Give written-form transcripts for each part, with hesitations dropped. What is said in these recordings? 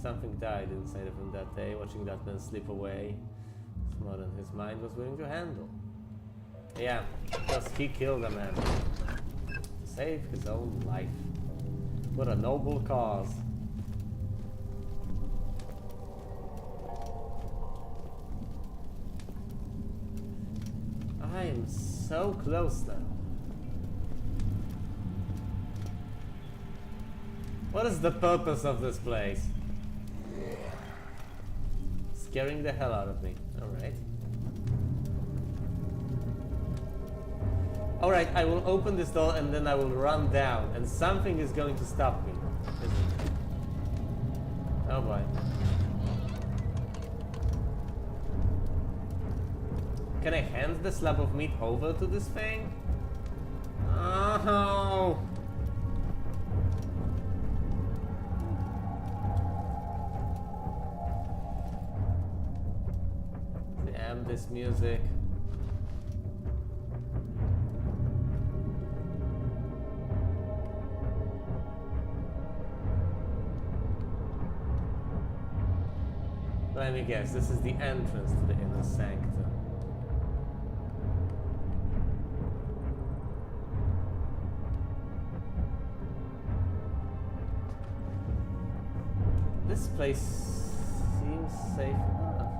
Something died inside of him that day, watching that man slip away. It's more than his mind was willing to handle. Yeah, because he killed a man to save his own life. What a noble cause. I am so close now. What is the purpose of this place? Scaring the hell out of me. Alright. Alright, I will open this door and then I will run down and something is going to stop me. Oh boy. Can I hand the slab of meat over to this thing? Oh! Damn this music. Let me guess, this is the entrance to the inner sanctum. This place seems safe enough.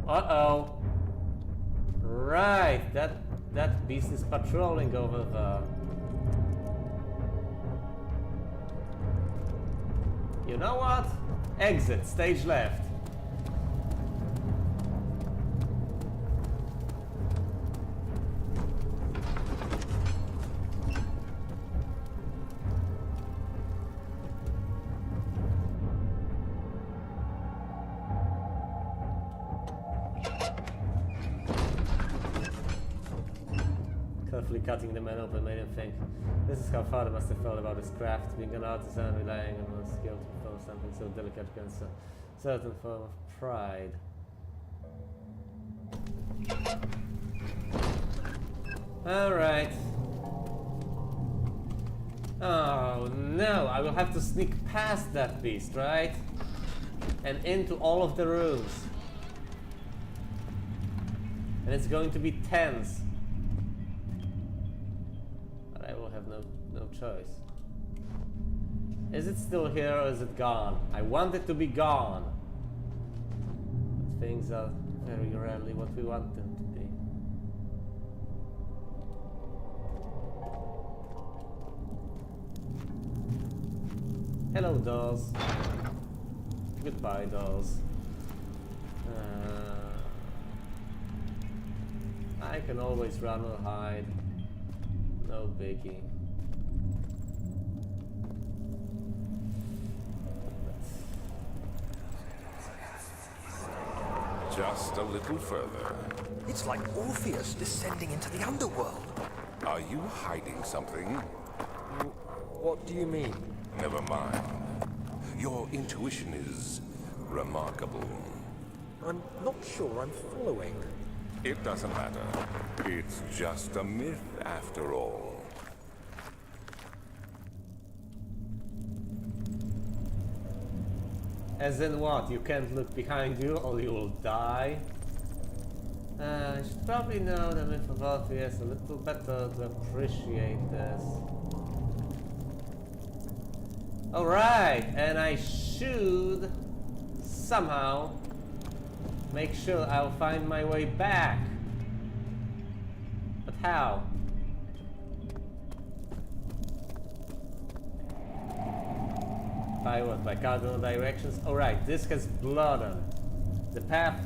Uh-oh. Right, that beast is patrolling over there. You know what? Exit, stage left. Carefully cutting the man open made him think. This is how father must have felt about his craft, being an artisan, relying on one's skill to perform something so delicate against a certain form of pride. Alright. Oh no, I will have to sneak past that beast, right? And into all of the rooms. And it's going to be tense. But I will have no choice. Is it still here or is it gone? I want it to be gone. But things are very rarely what we want them to be. Hello, dolls. Goodbye, dolls. I can always run or hide. No biggie. Just a little further. It's like Orpheus descending into the underworld. Are you hiding something? What do you mean? Never mind. Your intuition is remarkable. I'm not sure I'm following. It doesn't matter. It's just a myth after all. As in what? You can't look behind you or you will die? I should probably know the myth of Orpheus a little better to appreciate this. Alright, and I should somehow make sure I'll find my way back. But how? By what? By cardinal directions? Alright, this has blood on it. The path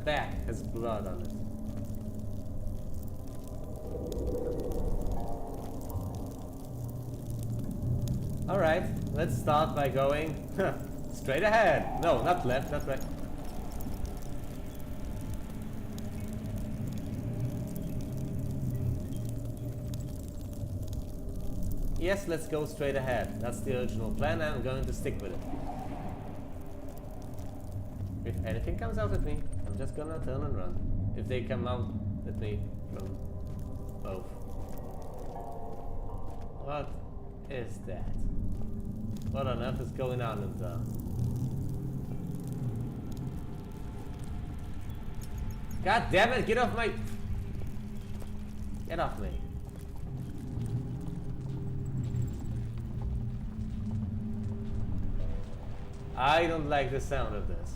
back has blood on it. Alright, let's start by going straight ahead. No, not left, not right. Yes, let's go straight ahead. That's the original plan and I'm going to stick with it. If anything comes out at me, I'm just gonna turn and run. If they come out at me from both. What? is that? What on earth is going on in there? God damn it, get off my... Get off me. I don't like the sound of this.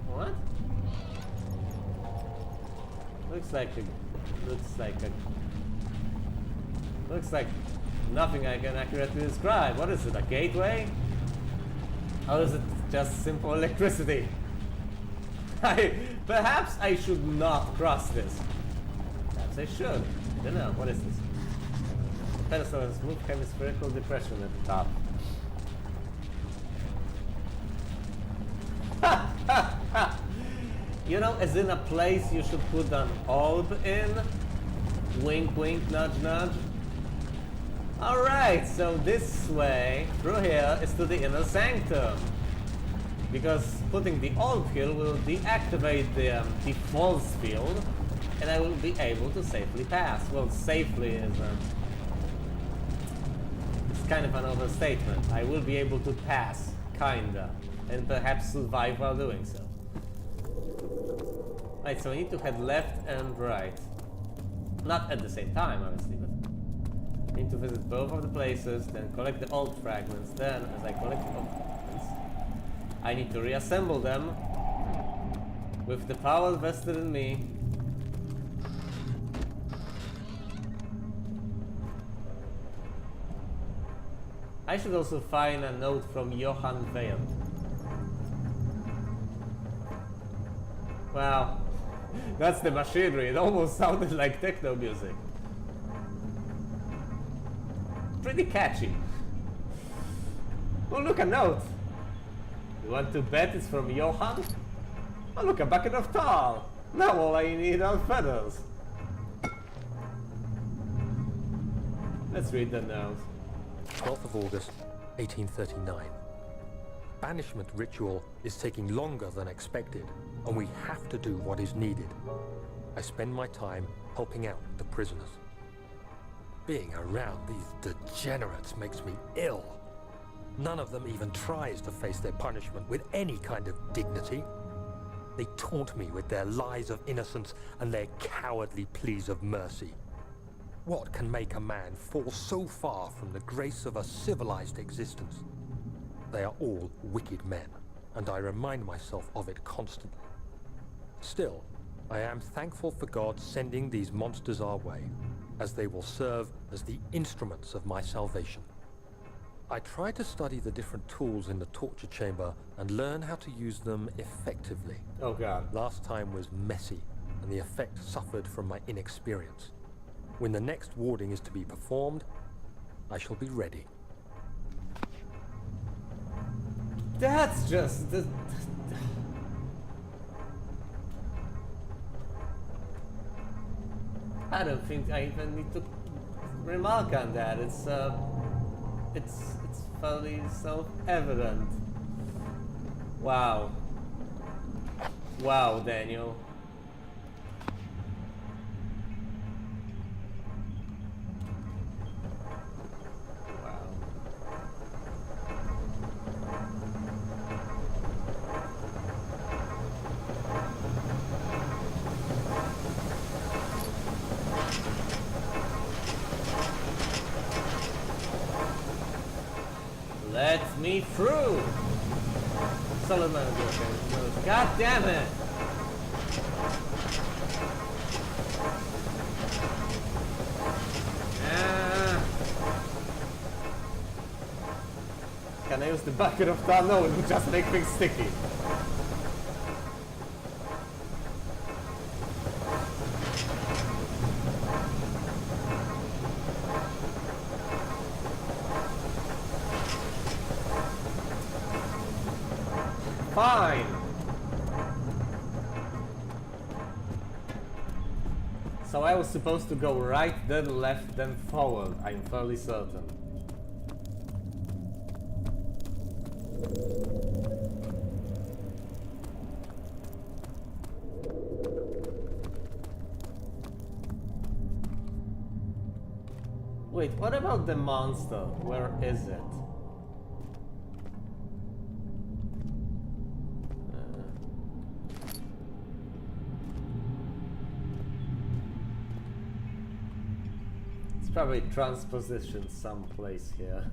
What? Looks like nothing I can accurately describe. What is it, a gateway? Or is it just simple electricity? Perhaps I should not cross this. Perhaps I should. I don't know. What is this? The pedestal has a smooth hemispherical depression at the top. You know, as in a place you should put an orb in. Wink, wink, nudge, nudge. Alright, so this way, through here, is to the inner sanctum. Because putting the orb here will deactivate the force field, and I will be able to safely pass. Well, safely is it's kind of an overstatement. I will be able to pass, kinda, and perhaps survive while doing so. Right, so I need to head left and right. Not at the same time, obviously, but I need to visit both of the places, then collect the old fragments. Then, as I collect the old fragments, I need to reassemble them with the power vested in me. I should also find a note from Johann Weil. Wow, that's the machinery. It almost sounded like techno music. Pretty catchy. Oh, look, a note. You want to bet it's from Johann? Oh, look, a bucket of tar. Now all I need are feathers. Let's read the note. 12th of August, 1839. Banishment ritual is taking longer than expected, and we have to do what is needed. I spend my time helping out the prisoners. Being around these degenerates makes me ill. None of them even tries to face their punishment with any kind of dignity. They taunt me with their lies of innocence and their cowardly pleas of mercy. What can make a man fall so far from the grace of a civilized existence? They are all wicked men, and I remind myself of it constantly. Still, I am thankful for God sending these monsters our way, as they will serve as the instruments of my salvation. I try to study the different tools in the torture chamber and learn how to use them effectively. Oh God. Last time was messy, and the effect suffered from my inexperience. When the next warding is to be performed, I shall be ready. That's just the... I don't think I even need to remark on that. It's fairly self-evident. Wow. Wow, Daniel. Let me through! Solomon, God damn it! Can I use the bucket of tar? No, it would just make things sticky. Fine. So I was supposed to go right, then left, then forward. I'm fairly certain. Wait, what about the monster? Where is it? It's probably transpositioned someplace here.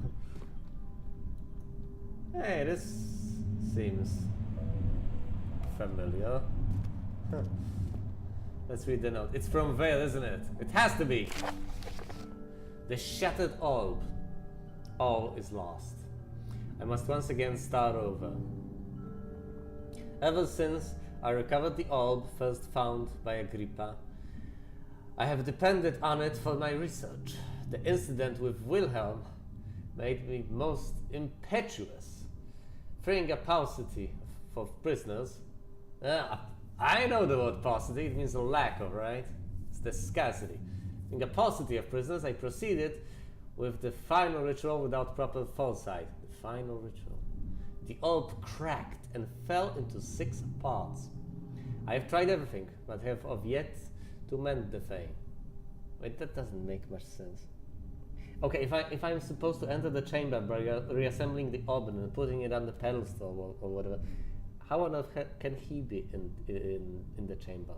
Hey, this seems familiar. Let's read the note. It's from Vale, isn't it? It has to be! The shattered orb. All is lost. I must once again start over. Ever since I recovered the orb first found by Agrippa, I have depended on it for my research. The incident with Wilhelm made me most impetuous. Freeing a paucity for prisoners. I know the word paucity, it means a lack of, right? It's the scarcity. In a paucity of prisoners, I proceeded with the final ritual without proper foresight. The final ritual. The orb cracked and fell into 6 parts. I have tried everything, but have of yet to mend the thing. Wait, that doesn't make much sense. Okay, if I'm supposed to enter the chamber by reassembling the orb and putting it on the pedestal or whatever, how on earth can he be in the chamber?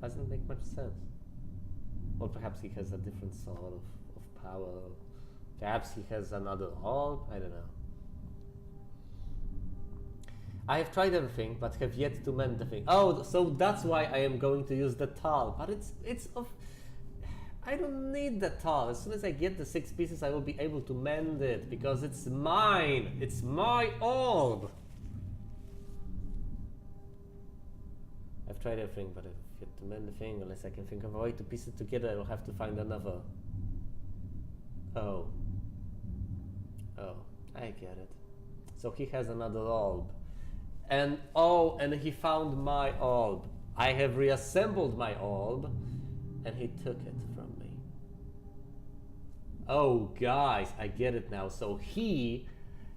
Doesn't make much sense. Or perhaps he has a different sort of power. Perhaps he has another orb. I don't know. I have tried everything, but have yet to mend the thing. Oh, so that's why I am going to use the towel. But it's of. I don't need the towel. As soon as I get the 6 pieces, I will be able to mend it because it's mine. It's my orb. I've tried everything, but I've yet to mend the thing. Unless I can think of a way to piece it together, I will have to find another. Oh, I get it. So he has another orb. And he found my orb. I have reassembled my orb, and he took it from me. Oh, guys, I get it now. So he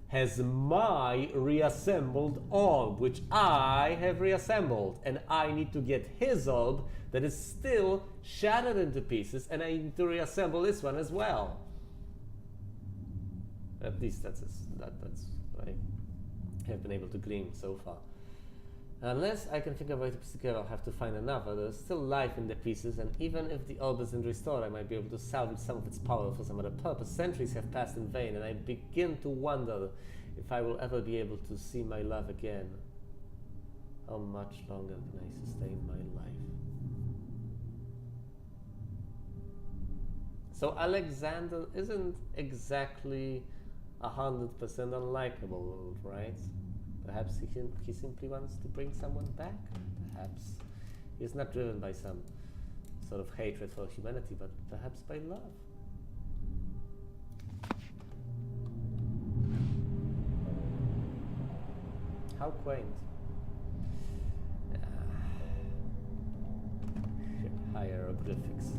has my reassembled orb, which I have reassembled, and I need to get his orb that is still shattered into pieces, and I need to reassemble this one as well. At least that's what I have been able to glean so far. Unless I can think of a way to piece together, I'll have to find another. There's still life in the pieces, and even if the orb isn't restored, I might be able to salvage some of its power for some other purpose. Centuries have passed in vain, and I begin to wonder if I will ever be able to see my love again. How much longer can I sustain my life? So Alexander isn't exactly 100% unlikable, right? Perhaps he simply wants to bring someone back. Perhaps he's not driven by some sort of hatred for humanity, but perhaps by love. How quaint. Hieroglyphics.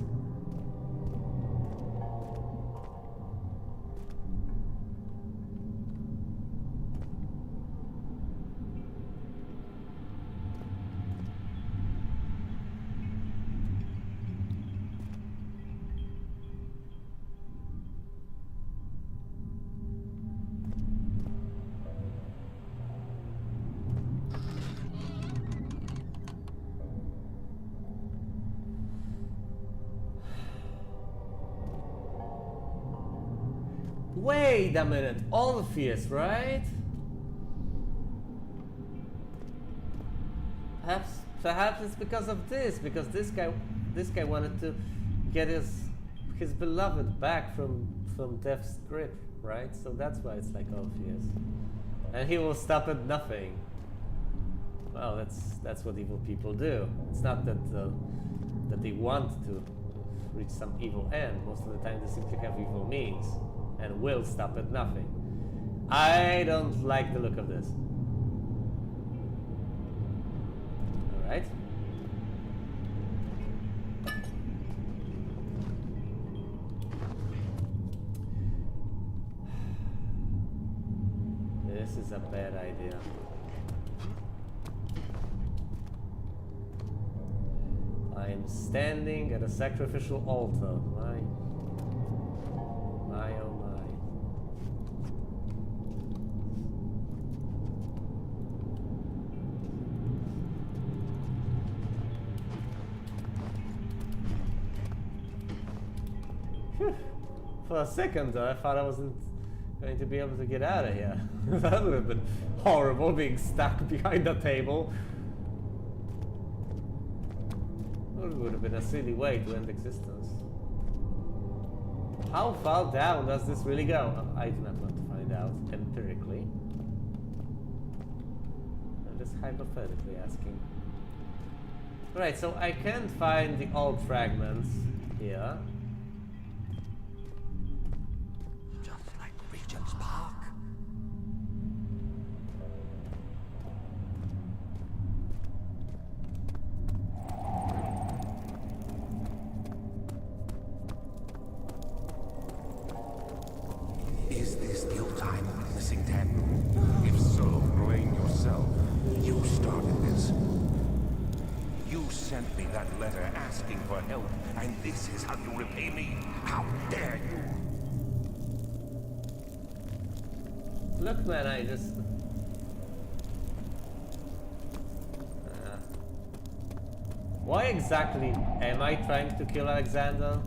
Wait a minute, Orpheus, right? Perhaps it's because of this, because this guy wanted to get his beloved back from death's grip, right? So that's why it's like Orpheus, and he will stop at nothing. Well, that's what evil people do. It's not that they want to reach some evil end. Most of the time, they simply have evil means and will stop at nothing. I don't like the look of this. All right. This is a bad idea. I I'm standing at a sacrificial altar. My oh my. Phew. For a second though, I thought I wasn't going to be able to get out of here. That would have been horrible, being stuck behind a table. It would have been a silly way to end existence. How far down does this really go? I do not want to find out empirically. I'm just hypothetically asking. Right, so I can't find the old fragments here. Just like Regent's Park. Is this guilt I'm witnessing, then? If so, blame yourself. You started this. You sent me that letter asking for help, and this is how you repay me? How dare you? Look, man, I just... Why exactly am I trying to kill Alexander?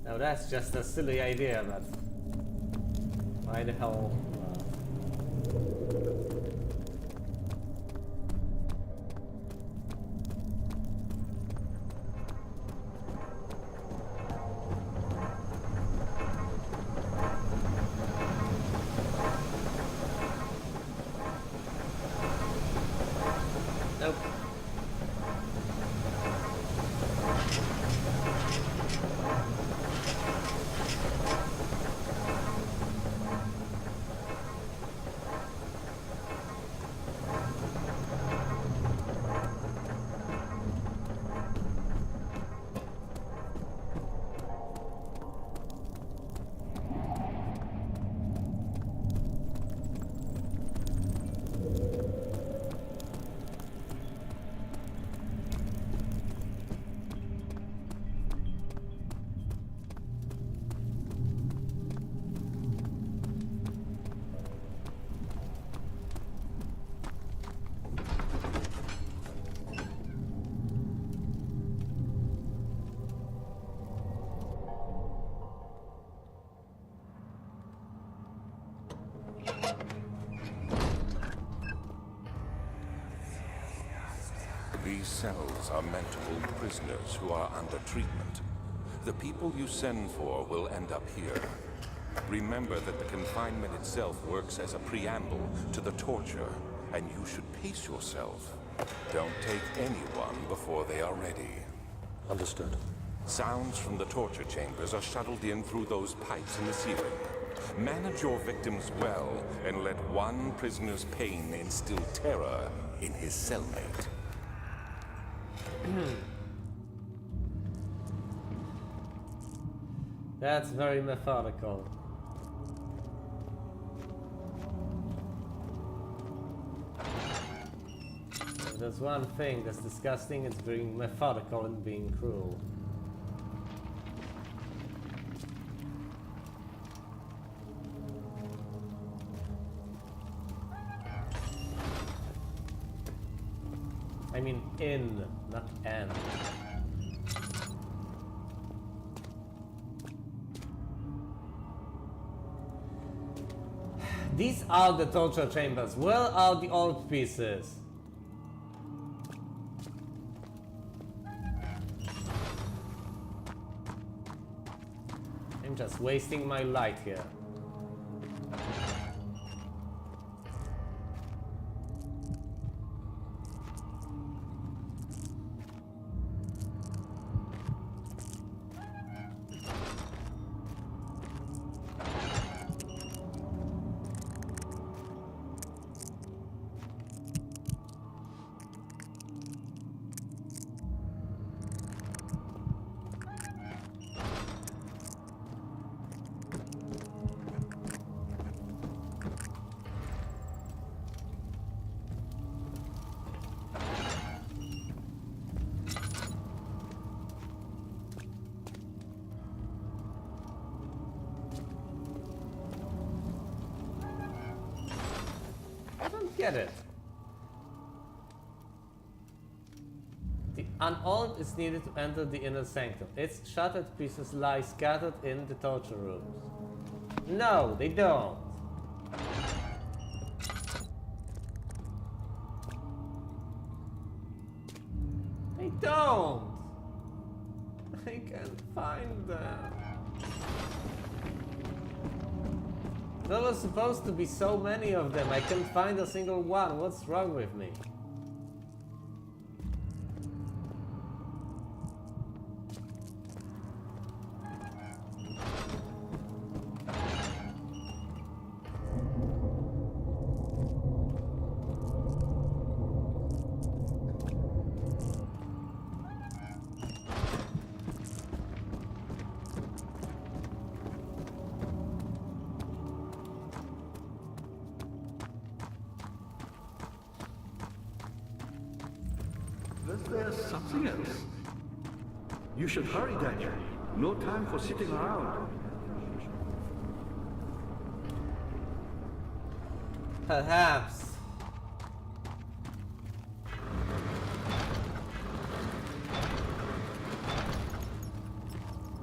Now that's just a silly idea, but why the hell? Nope. These cells are meant to hold prisoners who are under treatment. The people you send for will end up here. Remember that the confinement itself works as a preamble to the torture, and you should pace yourself. Don't take anyone before they are ready. Understood. Sounds from the torture chambers are shuttled in through those pipes in the ceiling. Manage your victims well, and let one prisoner's pain instill terror in his cellmate. That's very methodical. If there's one thing that's disgusting, it's being methodical and being cruel. I mean in, not and. These are the torture chambers. Where are the old pieces? just wasting my light here. Get it. The unarmed is needed to enter the inner sanctum. Its shattered pieces lie scattered in the torture rooms. No, they don't. They don't. I can't find them. There was supposed to be so many of them. I can't find a single one. What's wrong with me? There's something else. You should hurry, Daniel. No time for sitting around. Perhaps.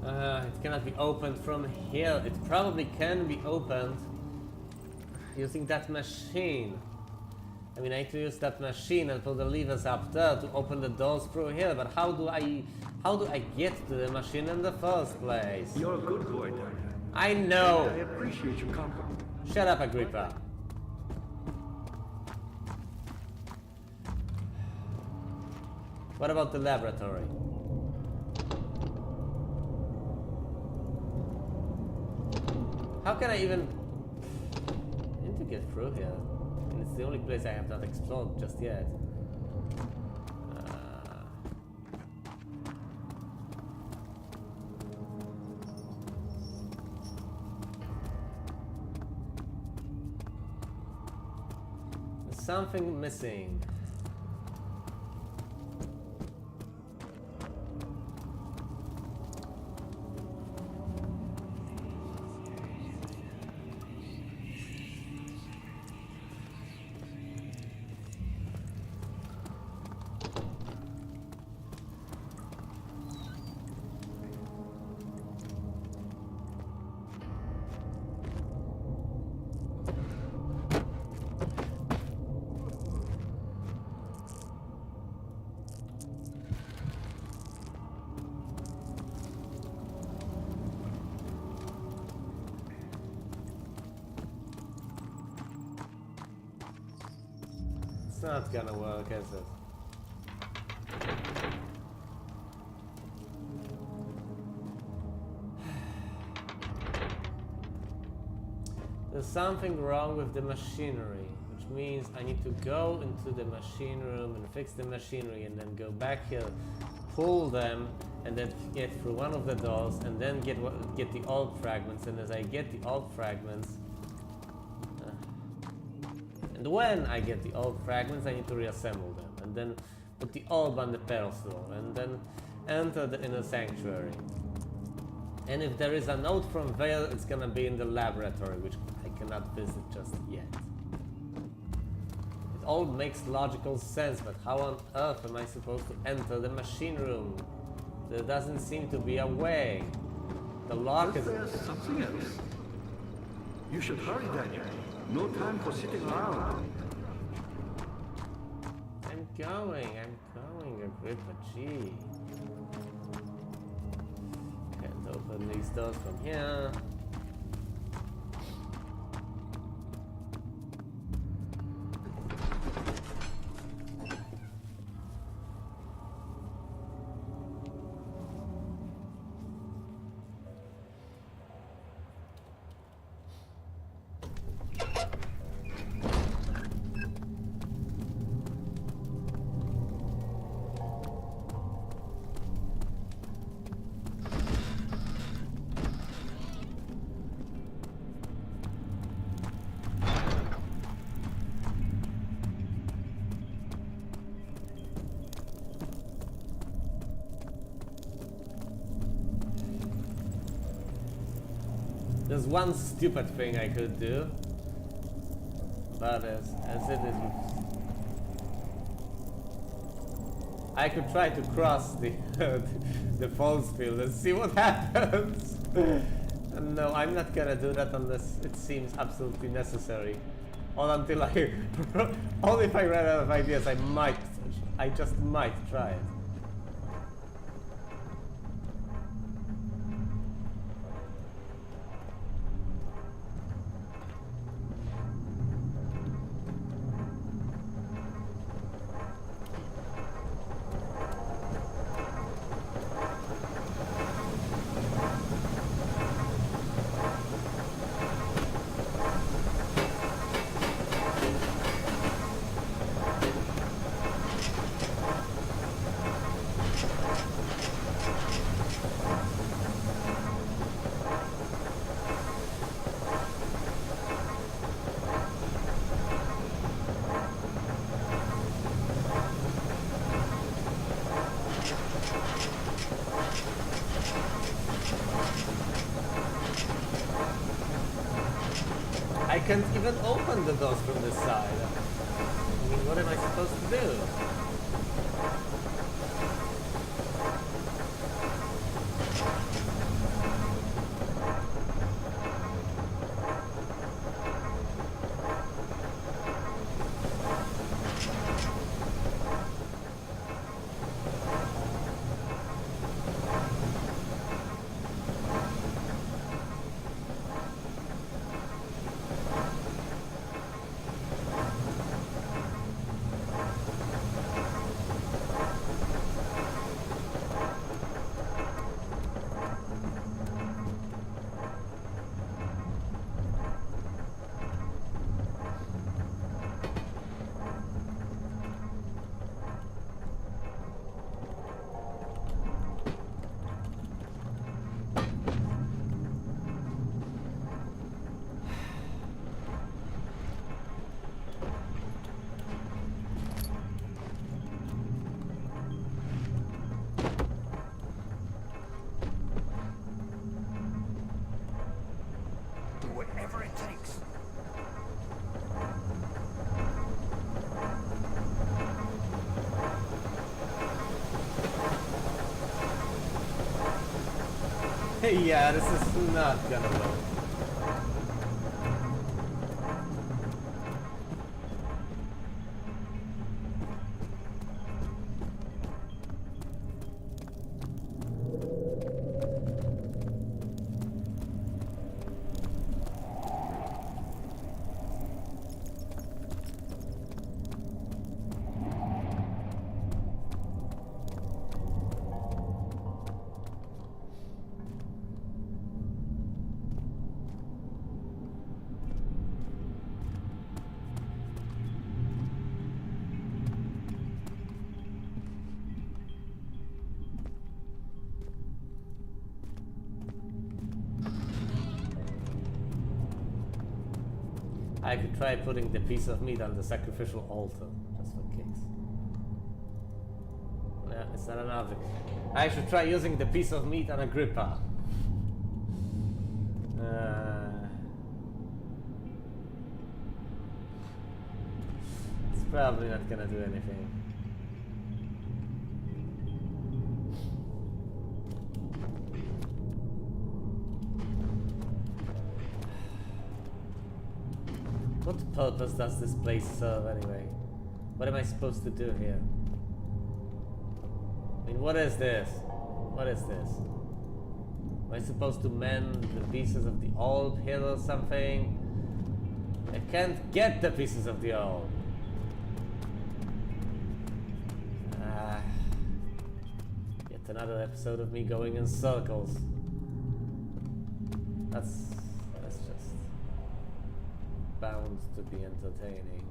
It cannot be opened from here. It probably can be opened using that machine. I mean, I need to use that machine and put the levers up there to open the doors through here, but how do I get to the machine in the first place? You're a good boy, Daniel. I know! I appreciate your company. Shut up, Agrippa. What about the laboratory? How can I even... I need to get through here. And it's the only place I have not explored just yet. There's something missing. It's not gonna work, is it? There's something wrong with the machinery, which means I need to go into the machine room and fix the machinery and then go back here, pull them, and then get through one of the doors and then get the orb fragments. And as I get the orb fragments, and when I get the orb fragments, I need to reassemble them and then put the orb on the pedestal and then enter the inner sanctuary. And if there is a note from Vale, it's gonna be in the laboratory, which I cannot visit just yet. It all makes logical sense, but how on earth am I supposed to enter the machine room? There doesn't seem to be a way. The lock is... There's something else. You should hurry, Daniel. No time for sitting around. I'm going, Agrippa, gee. Can't open these doors from here. There's one stupid thing I could do, but as it is, I could try to cross the the false field and see what happens. No, I'm not gonna do that unless it seems absolutely necessary. Or until I, only if I ran out of ideas, I just might try it. I can't even open the doors from this side. I mean, what am I supposed to do? Whatever it takes. Yeah, this is not gonna work. I could try putting the piece of meat on the sacrificial altar, just for kicks. No, it's not an object. I should try using the piece of meat on Agrippa. It's probably not gonna do anything. What purpose does this place serve anyway? What am I supposed to do here? I mean, what is this? What is this? I supposed to mend the pieces of the old hill or something? I can't get the pieces of the old. Yet another episode of me going in circles. That's just bound to be entertaining.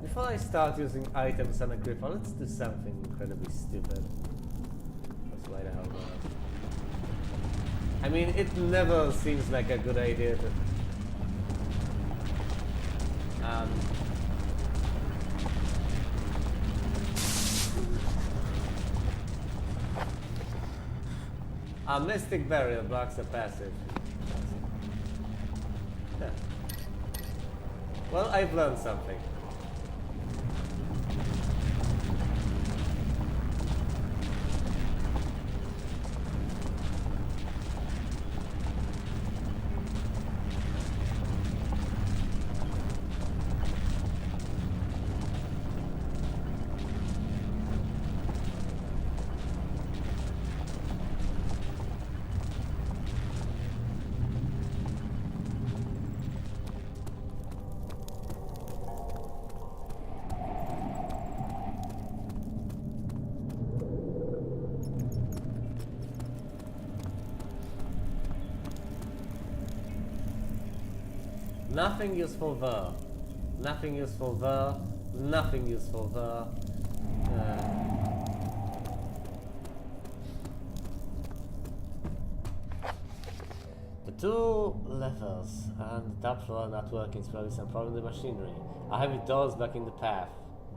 Before I start using items on a gripper, let's do something incredibly stupid. That's why the hell not? I mean, it never seems like a good idea to... A mystic barrier blocks a passage. Yeah. Well, I've learned something. Nothing useful there. Nothing useful there. Nothing useful there. The two levers and the top floor are not working. It's probably some problem with the machinery. A heavy door is blocking the path.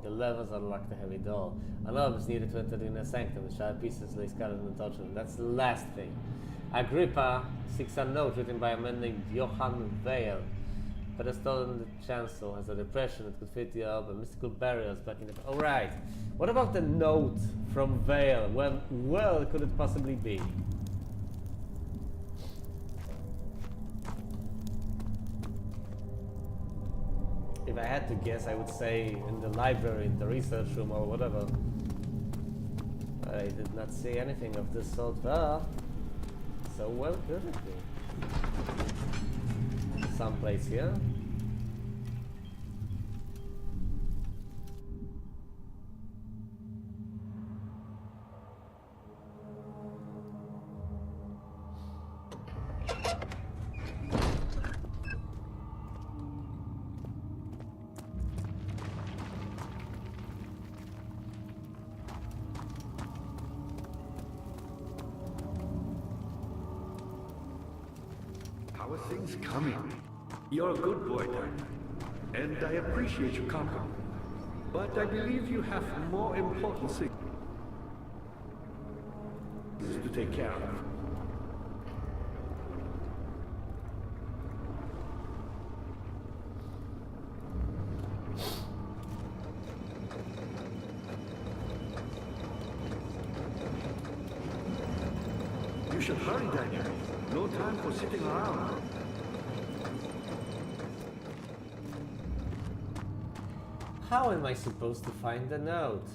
The levers unlock the heavy door. An orb is needed to enter the inner sanctum. The sharp pieces lay scattered in the torture. That's the last thing. Agrippa seeks a note written by a man named Johann Vale. Pedestal in the chancel has a depression that could fit the orb and mystical barriers back in the... Oh, right. What about the note from Vale? Well could it possibly be? If I had to guess, I would say in the library, in the research room or whatever. I did not see anything of this sort there. So well could it be? Someplace here. How are things coming? You're a good boy, Tonic, and I appreciate your company. But I believe you have more important things to take care of. You should hurry, Daniel. No time for sitting around. How am I supposed to find the note?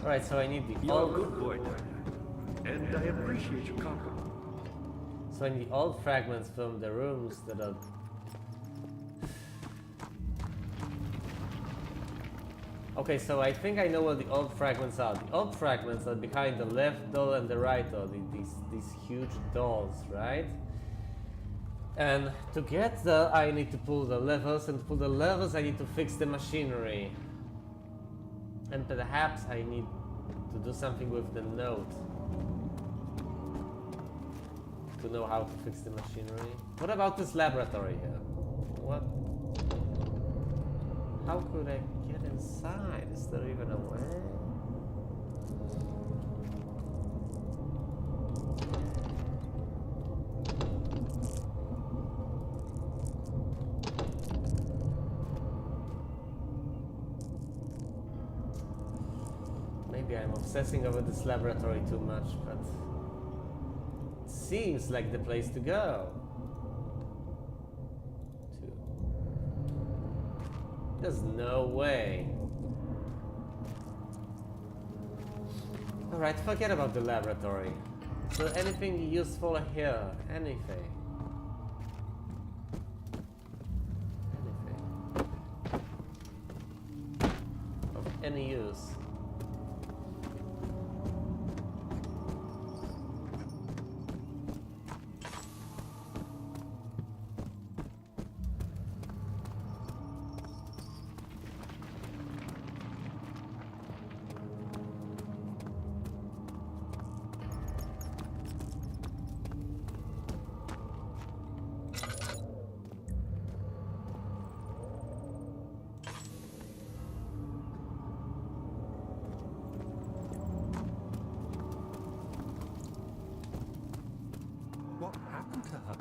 Alright, so I need the You're old... a good boy, Tonic, and I appreciate your company. So I need old fragments from the rooms that are... Okay, so I think I know where the old fragments are. The old fragments are behind the left door and the right door, these huge doors, right? And to get there, I need to pull the levers, and to pull the levers, I need to fix the machinery. And perhaps I need to do something with the note to know how to fix the machinery. What about this laboratory here? What? How could I get inside? Is there even a way? Maybe I'm obsessing over this laboratory too much, but it seems like the place to go. There's no way. Alright, forget about the laboratory. So anything useful here? Anything? Of any use? What happened to her?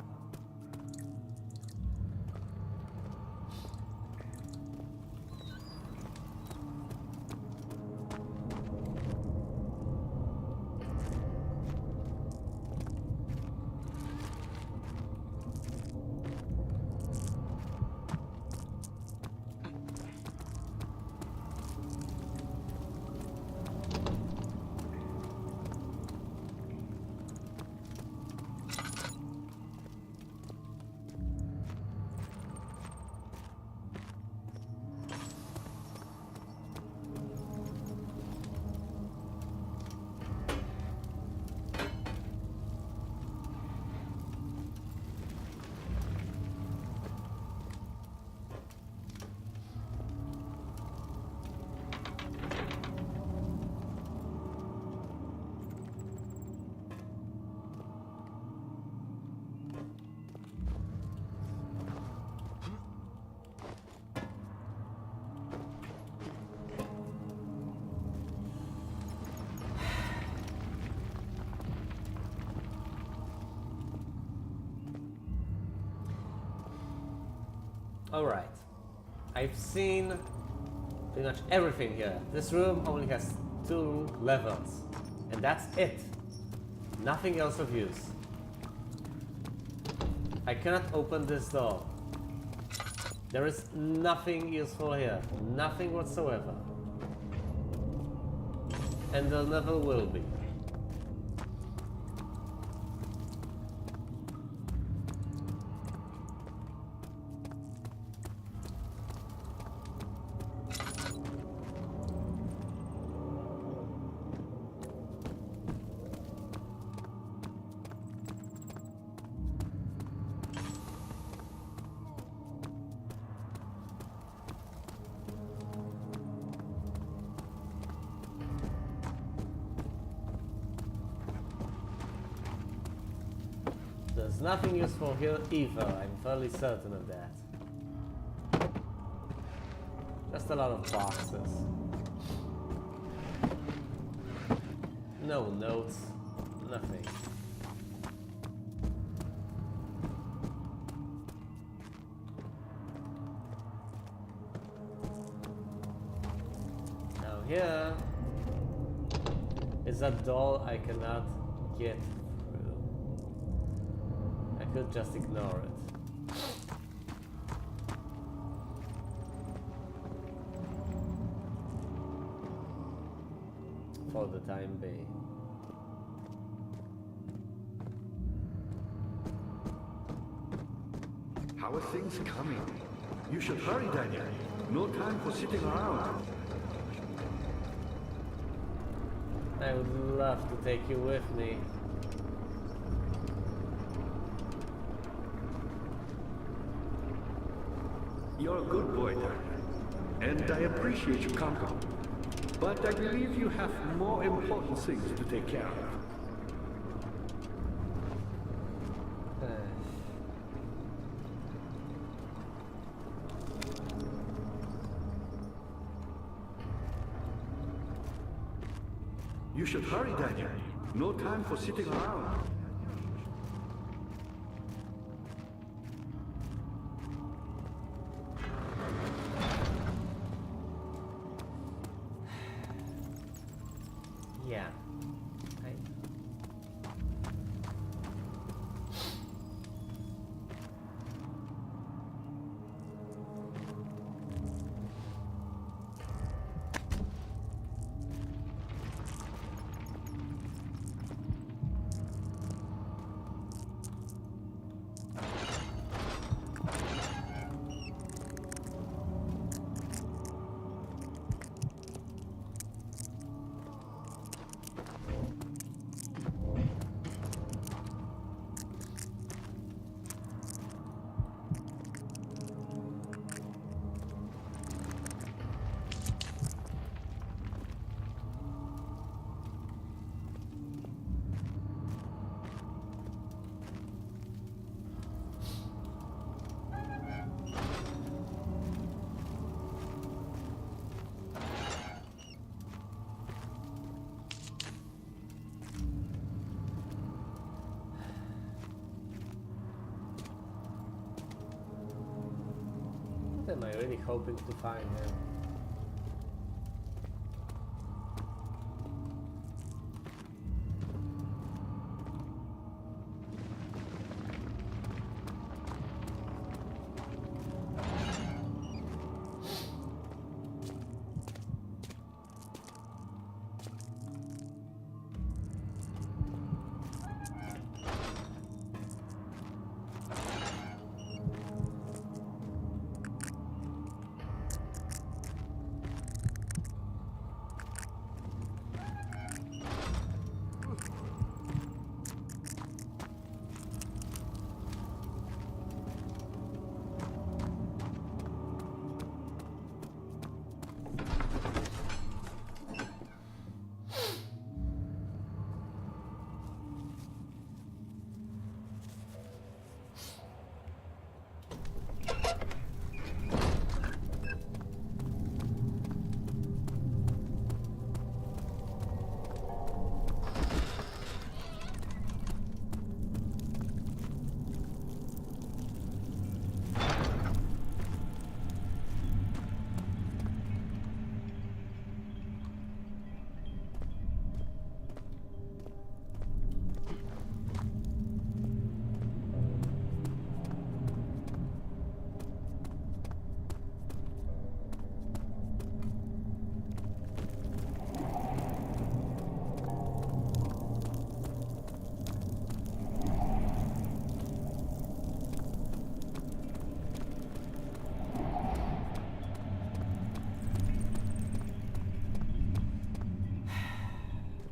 Alright. I've seen pretty much everything here. This room only has 2 levels. And that's it. Nothing else of use. I cannot open this door. There is nothing useful here. Nothing whatsoever. And there never will be. There's nothing useful here either, I'm fairly certain of that. Just a lot of boxes. No notes, nothing. Now here is a door I cannot get. Could just ignore it. For the time being. How are things coming? You should hurry, Daniel. No time for sitting around. I would love to take you with me. You're a good boy, Daniel. And I appreciate your company. But I believe you have more important things to take care of. You should hurry, Daniel. No time for sitting around. Yeah. What am I really hoping to find here?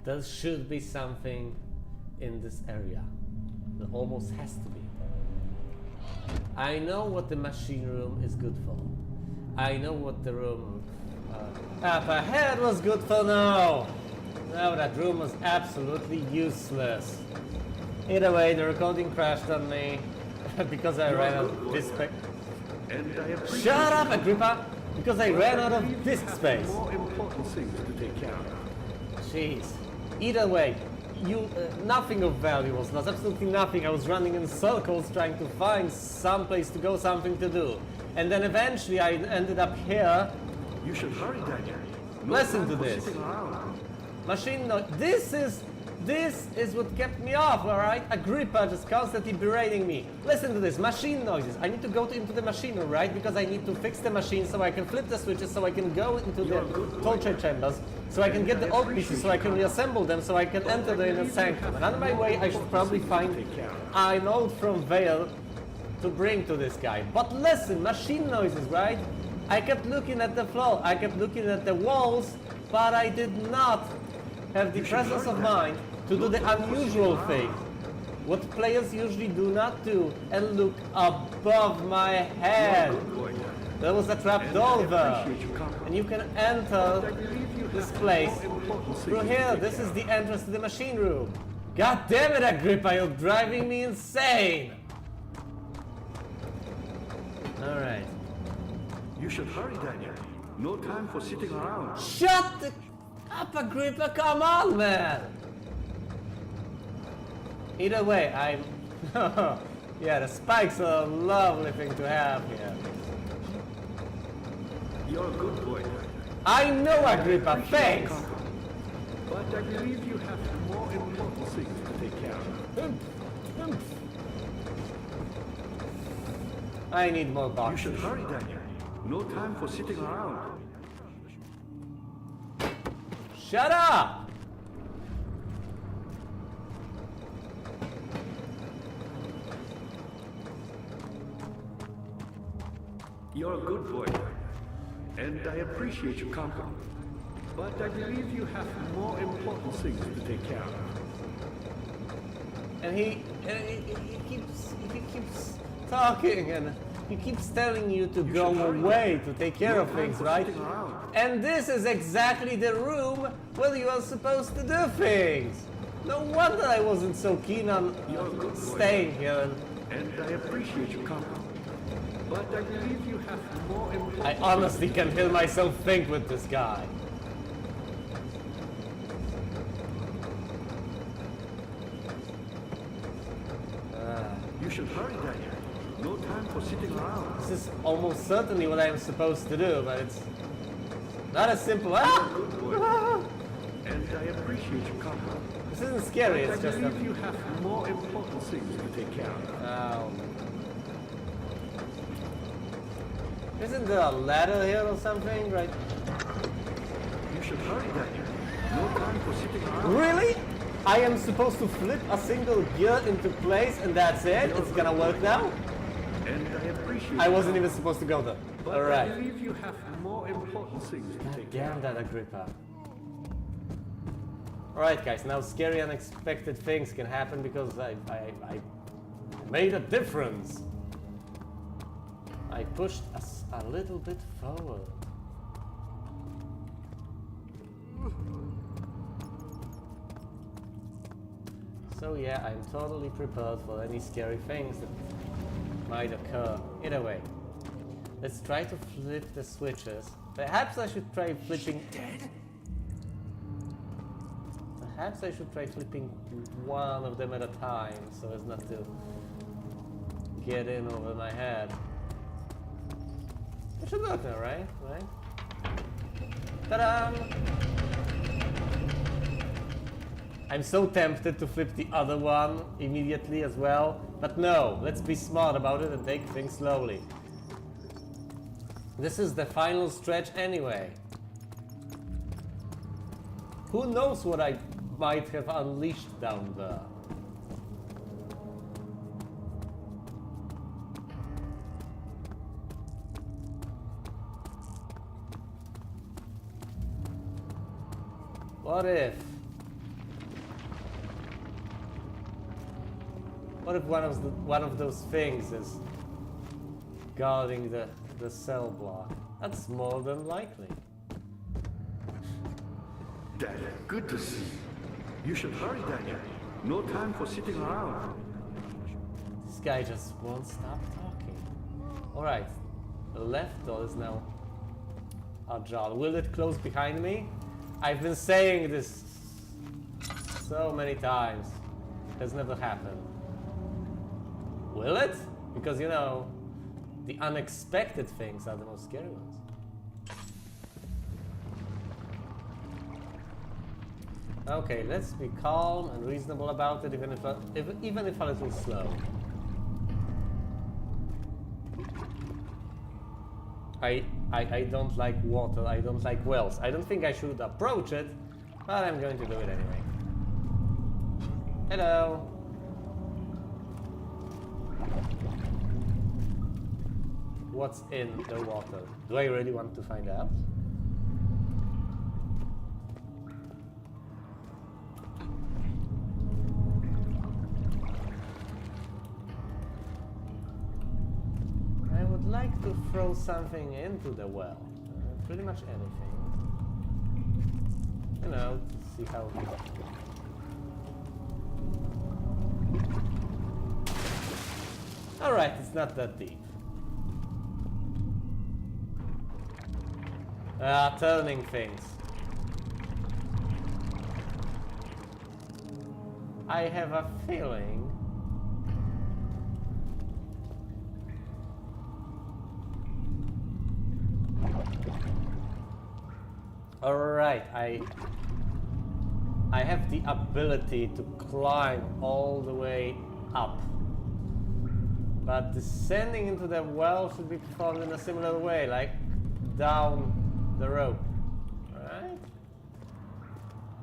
There should be something in this area. There almost has to be. I know what the machine room is good for. I know what the room up ahead was good for. No, that room was absolutely useless. Either way, the recording crashed on me because I ran out of disk space. Shut up, Agrippa! Because I ran out of disk space. More important things to take care of. Jeez. Either way, nothing of value was lost, absolutely nothing. I was running in circles trying to find some place to go, something to do. And then eventually I ended up here. You should hurry, Daniel. Listen to this. Machine noise. This is what kept me off, alright? Agrippa just constantly berating me. Listen to this, machine noises. I need to go into the machine room, right? Because I need to fix the machine so I can flip the switches, so I can go into the torture chambers, so I can get the old pieces, so I can reassemble them, so I can enter the inner sanctum. And on my way, I should probably find an old from Vale to bring to this guy. But listen, machine noises, right? I kept looking at the floor, I kept looking at the walls, but I did not have the presence of mind to do the unusual thing, what players usually do not do, and look above my head. There was a trap door there. And you can enter this place through here. This is the entrance to the machine room. God damn it, Agrippa, you're driving me insane! Alright. You should hurry, Daniel. No time for sitting around. Shut the up, Agrippa, come on, man! Either way, I'm... yeah, the spikes are a lovely thing to have here. You're a good boy, Daniel. I know, Agrippa, I appreciate thanks! your comfort, but I believe you have more important things to take care of. I need more You boxes. should hurry, Daniel. No time for sitting around. Shut up! You're a good boy, Daniel, and I appreciate your company. But I believe you have more important things to take care of. And he keeps talking, and he keeps telling you to go away to take care of things, right? And this is exactly the room where you are supposed to do things. No wonder I wasn't so keen on staying here. And I appreciate your company. But I believe you have more important I honestly can hear myself think with this guy. You should hurry, Daniel. No time for sitting around. This is almost certainly what I am supposed to do, but it's not as simple. Ah! Good boy. And I appreciate your company. This isn't scary, I it's just believe you have more important things to take care of. Isn't there a ladder here or something, right? You should hurry, Daniel. No time for sitting around. Really? I am supposed to flip a single gear into place and that's it? It's gonna work now? And I appreciate I wasn't even supposed to go there. But I Alright. believe you have more important things to take care Damn that Agrippa. Alright guys, now scary unexpected things can happen because I made a difference. I pushed us a little bit forward. So yeah, I'm totally prepared for any scary things that might occur. Either way, let's try to flip the switches. Perhaps I should try flipping... Perhaps I should try flipping one of them at a time, so as not to get in over my head. It should work now, right? Ta-da! I'm so tempted to flip the other one immediately as well, but no, let's be smart about it and take things slowly. This is the final stretch anyway. Who knows what I might have unleashed down there? What if? What if one of those things is guarding the cell block? That's more than likely. Daniel, good to see you. You should hurry, Daniel. No time for sitting around. This guy just won't stop talking. Alright, the left door is now ajar. Will it close behind me? I've been saying this so many times. It has never happened. Will it? Because, you know, the unexpected things are the most scary ones. Okay, let's be calm and reasonable about it, even if a little slow. I don't like water, I don't like wells. I don't think I should approach it, but I'm going to do it anyway. Hello. What's in the water? Do I really want to find out? I would like like to throw something into the well. Pretty much anything. You know, to see how... Alright, it's not that deep. Turning things. I have a feeling... Alright, I have the ability to climb all the way up. But descending into the well should be performed in a similar way, like down the rope. Right?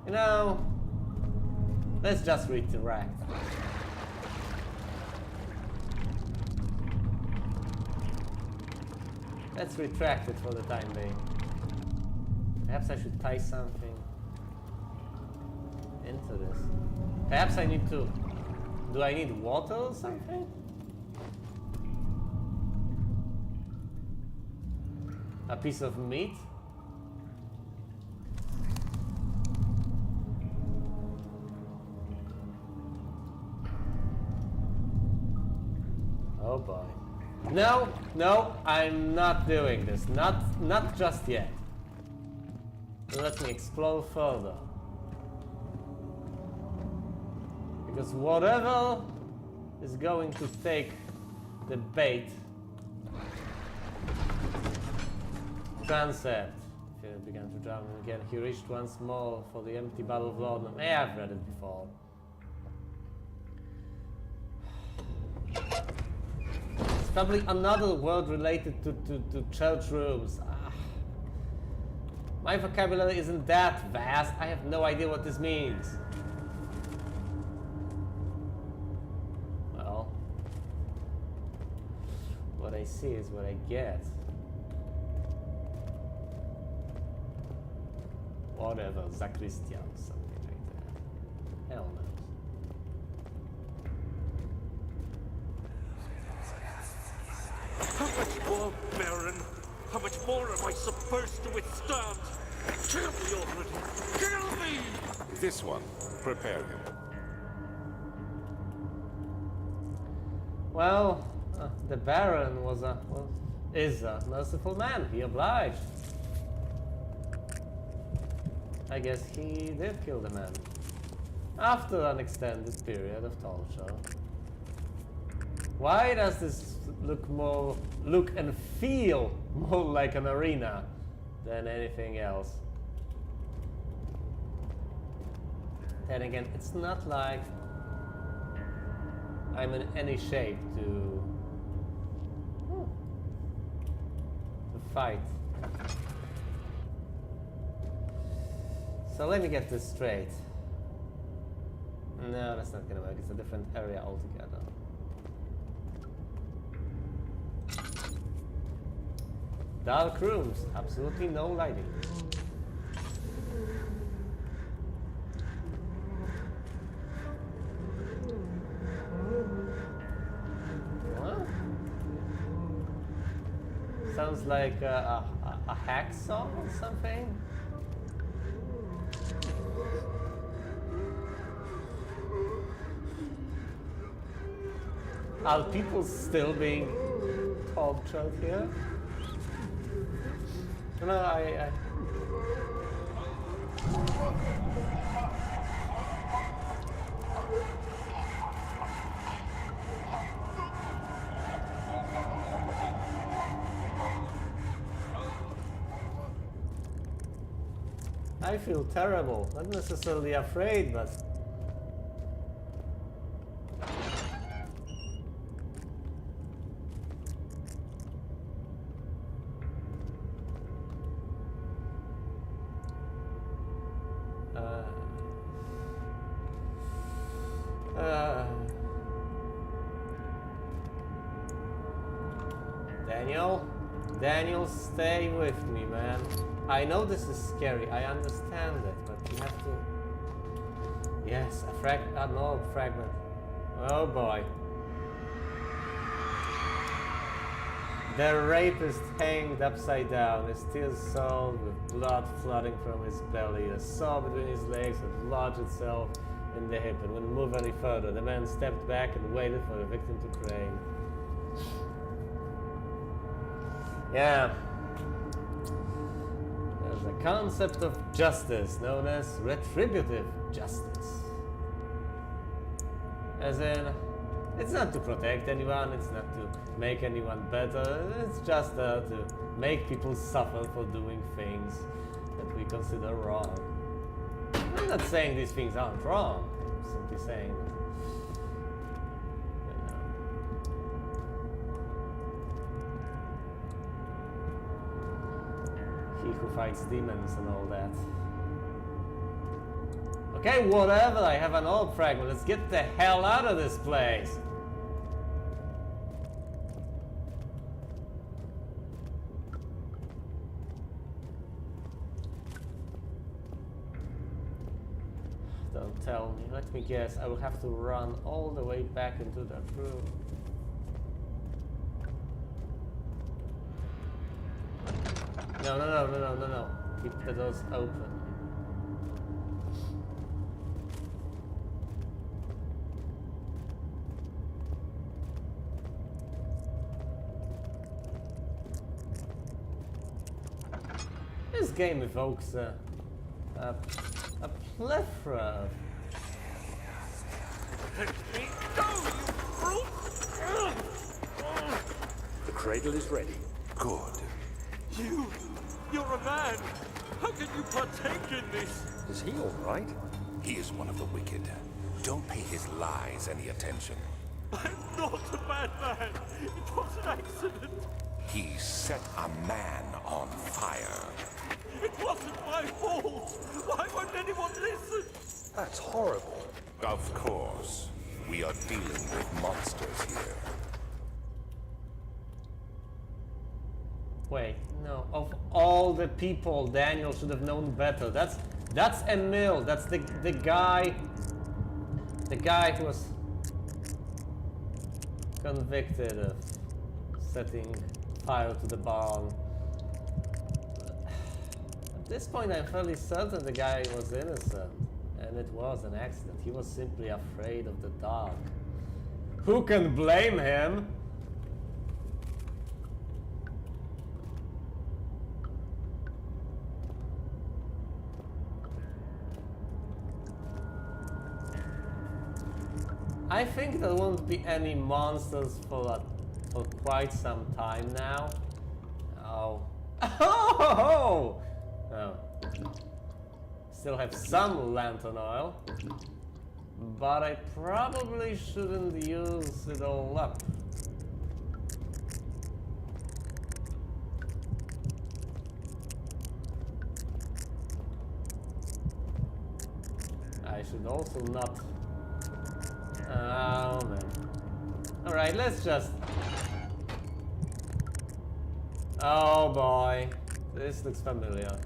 You know, let's just redirect. Let's retract it for the time being. Perhaps I should tie something into this. Perhaps I need to... Do I need water or something? A piece of meat? Oh boy. No, no, I'm not doing this. Not just yet. Let me explore further. Because whatever is going to take the bait transept. If he began to drown again, he reached once more for the empty bottle of laudanum. Yeah, I've read it before. It's probably another word related to church rooms. My vocabulary isn't that vast. I have no idea what this means. Well, what I see is what I get. Whatever, Zakristia or something like that. Hell knows. How much more, Baron? How much more am I supposed to withstand? Kill me already! Kill me! This one. Prepare him. Well, the Baron is a merciful man. He obliged. I guess he did kill the man. After an extended period of torture. Why does this look and feel more like an arena than anything else? Then again, it's not like I'm in any shape to fight. So let me get this straight. No, that's not gonna work. It's a different area altogether. Dark rooms, absolutely no lighting. What? Sounds like a hacksaw or something. Are people still being tortured here? No, I feel terrible. Not necessarily afraid, but Daniel, stay with me, man. I know this is scary, I understand it, but you have to... Yes, a fragment. Oh boy. The rapist hanged upside down, his tears soiled with blood flooding from his belly. A saw between his legs had lodged itself in the hip and wouldn't move any further. The man stepped back and waited for the victim to crane. Yeah. There's a concept of justice known as retributive justice. As in, it's not to protect anyone, it's not to make anyone better, it's just to make people suffer for doing things that we consider wrong. I'm not saying these things aren't wrong, I'm simply saying that, he who fights demons and all that. Okay, whatever, I have an orb fragment, let's get the hell out of this place! Don't tell me, let me guess, I will have to run all the way back into that room. No. Keep the doors open. This game evokes a plethora of... Let me go, you brute! The cradle is ready. Good. You're a man! How can you partake in this? Is he all right? He is one of the wicked. Don't pay his lies any attention. I'm not a bad man! It was an accident! He set a man on fire. It wasn't my fault! Why won't anyone listen? That's horrible. Of course. We are dealing with monsters here. Wait, no. Of all the people, Daniel should have known better. That's Emil. That's the guy who was convicted of setting fire to the barn. At this point, I'm fairly certain the guy was innocent, and it was an accident. He was simply afraid of the dark. Who can blame him? I think there won't be any monsters for quite some time now. Oh. Oh! Still have some lantern oil, but I probably shouldn't use it all up. I should also not... Oh man. Alright, let's just... Oh boy. This looks familiar.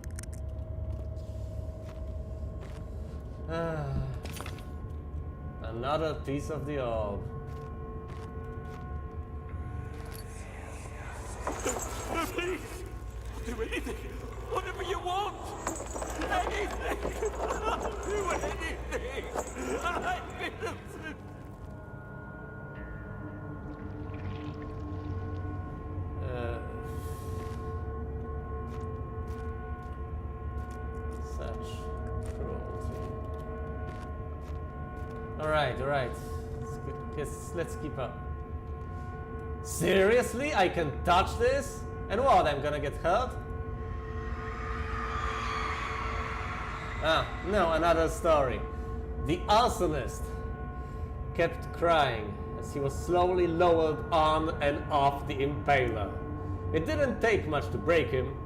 Another piece of the orb. No, please! Do anything! Whatever you want! Anything! I'll do anything! I'm innocent! Such cruelty. Alright. Let's keep up. Seriously? I can touch this? And what? I'm gonna get hurt? Ah, no, another story. The arsonist kept crying as he was slowly lowered on and off the impaler. It didn't take much to break him.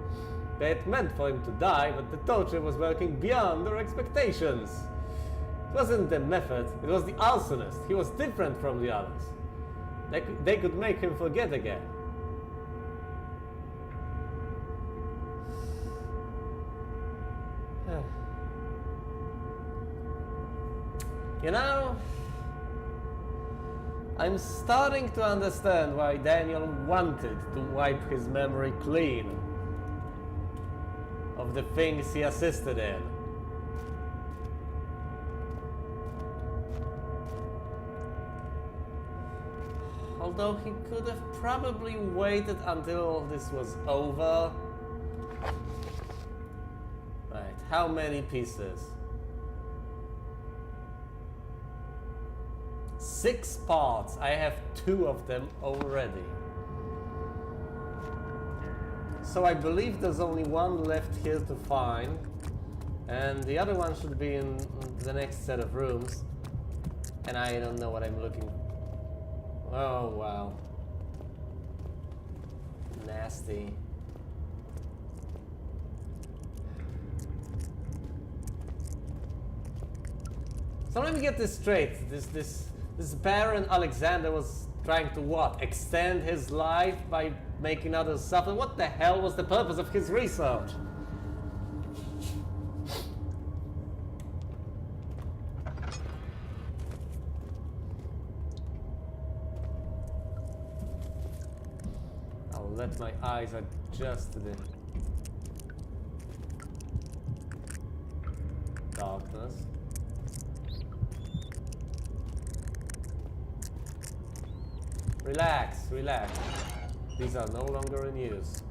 They had meant for him to die, but the torture was working beyond their expectations. It wasn't the method, it was the arsonist. He was different from the others. They could make him forget again. You know, I'm starting to understand why Daniel wanted to wipe his memory clean of the things he assisted in. Although he could have probably waited until this was over. Right, how many pieces? 6 parts. I have 2 of them already. So I believe there's only 1 left here to find. And the other one should be in the next set of rooms. And I don't know what I'm looking for. Oh, wow. Nasty. So let me get this straight. This Baron Alexander was trying to what? Extend his life by making others suffer? What the hell was the purpose of his research? I'll let my eyes adjust to the darkness. Relax, relax. These are no longer in use.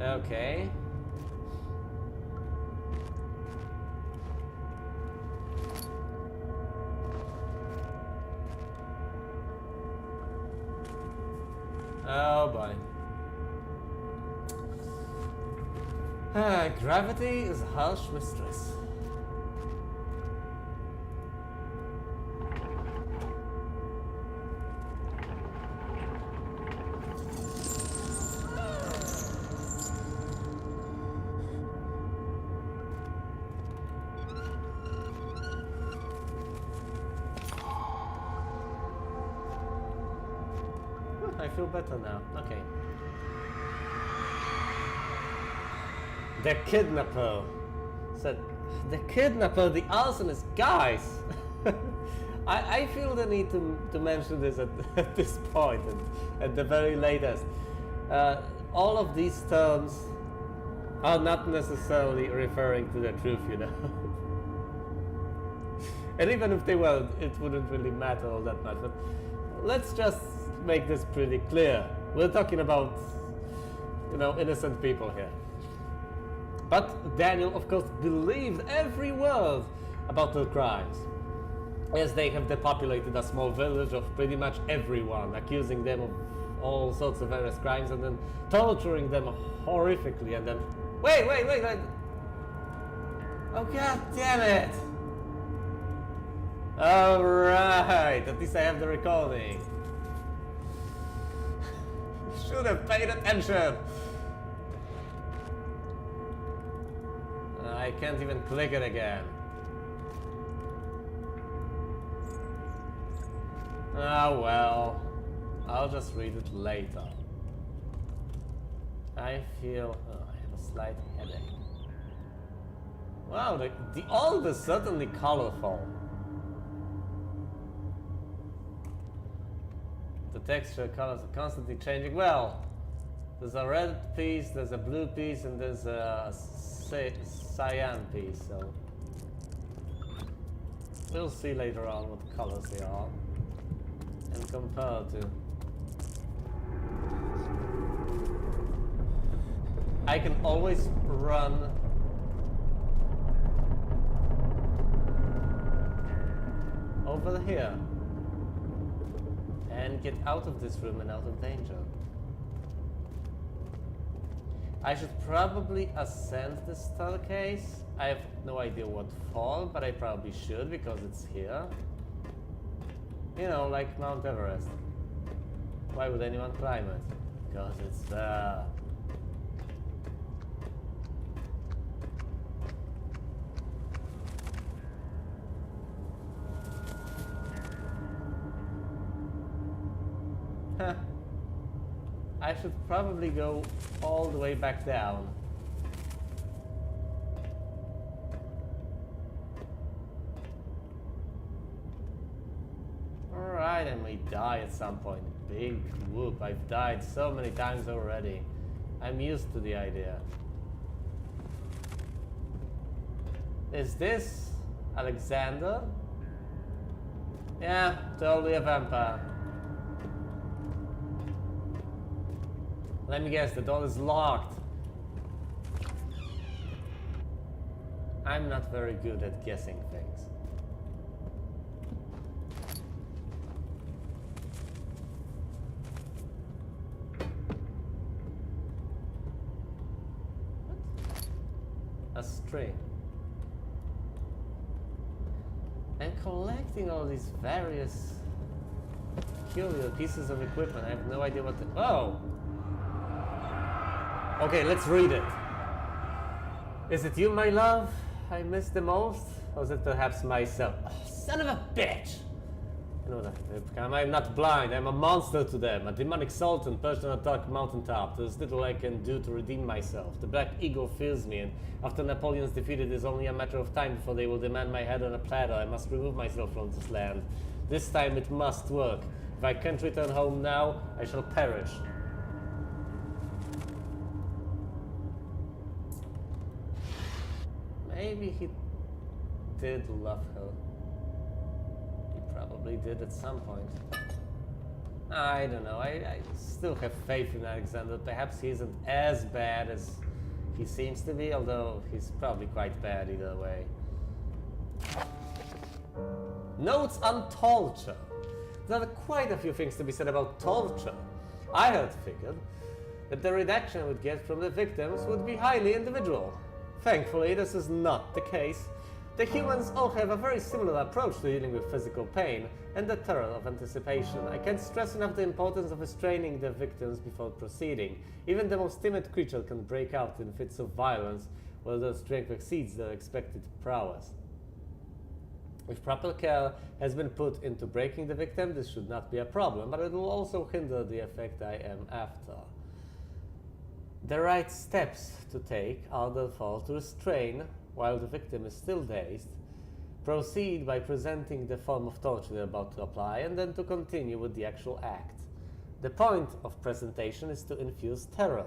Okay. Oh boy. Gravity is a harsh mistress. I feel better now. Okay. The kidnapper. Said, the kidnapper, the arsonist, guys! I feel the need to mention this at this point, at the very latest. All of these terms are not necessarily referring to the truth, you know. And even if they were, it wouldn't really matter all that much. But let's just make this pretty clear. We're talking about, you know, innocent people here. But Daniel, of course, believed every word about their crimes, as they have depopulated a small village of pretty much everyone, accusing them of all sorts of various crimes and then torturing them horrifically, and then... Wait! Oh, god damn it! Alright, at least I have the recording. Should have paid attention! I can't even click it again. Ah well, I'll just read it later. I feel... oh, I have a slight headache. Wow, the orb is certainly colorful. The texture colors are constantly changing. Well, there's a red piece, there's a blue piece, and there's a cyan piece, so we'll see later on what colors they are and compare to. I can always run over here and get out of this room and out of danger. I should probably ascend the staircase. I have no idea what for, but I probably should because it's here. You know, like Mount Everest. Why would anyone climb it? Because it's there. Huh. I should probably go all the way back down. died, I may die at some point. Big whoop, I've died so many times already. I'm used to the idea. Is this Alexander? Yeah, totally a vampire. Let me guess, the door is locked. I'm not very good at guessing things. What? A string. And collecting all these various peculiar pieces of equipment. I have no idea what to... Oh! Okay, let's read it. Is it you, my love, I miss the most? Or is it perhaps myself? Oh, son of a bitch! I know what I've become. I'm not blind. I'm a monster to them. A demonic sultan perched on a dark mountaintop. There's little I can do to redeem myself. The black ego fills me, and after Napoleon's defeat, it is only a matter of time before they will demand my head on a platter. I must remove myself from this land. This time it must work. If I can't return home now, I shall perish. Maybe he did love her. He probably did at some point. I don't know. I still have faith in Alexander. Perhaps he isn't as bad as he seems to be, although he's probably quite bad either way. Notes on torture. There are quite a few things to be said about torture. I had figured that the redaction I would get from the victims would be highly individual. Thankfully, this is not the case. The humans all have a very similar approach to dealing with physical pain and the terror of anticipation. I can't stress enough the importance of restraining the victims before proceeding. Even the most timid creature can break out in fits of violence where their strength exceeds their expected prowess. If proper care has been put into breaking the victim, this should not be a problem, but it will also hinder the effect I am after. The right steps to take are therefore to restrain while the victim is still dazed, proceed by presenting the form of torture they're about to apply, and then to continue with the actual act. The point of presentation is to infuse terror.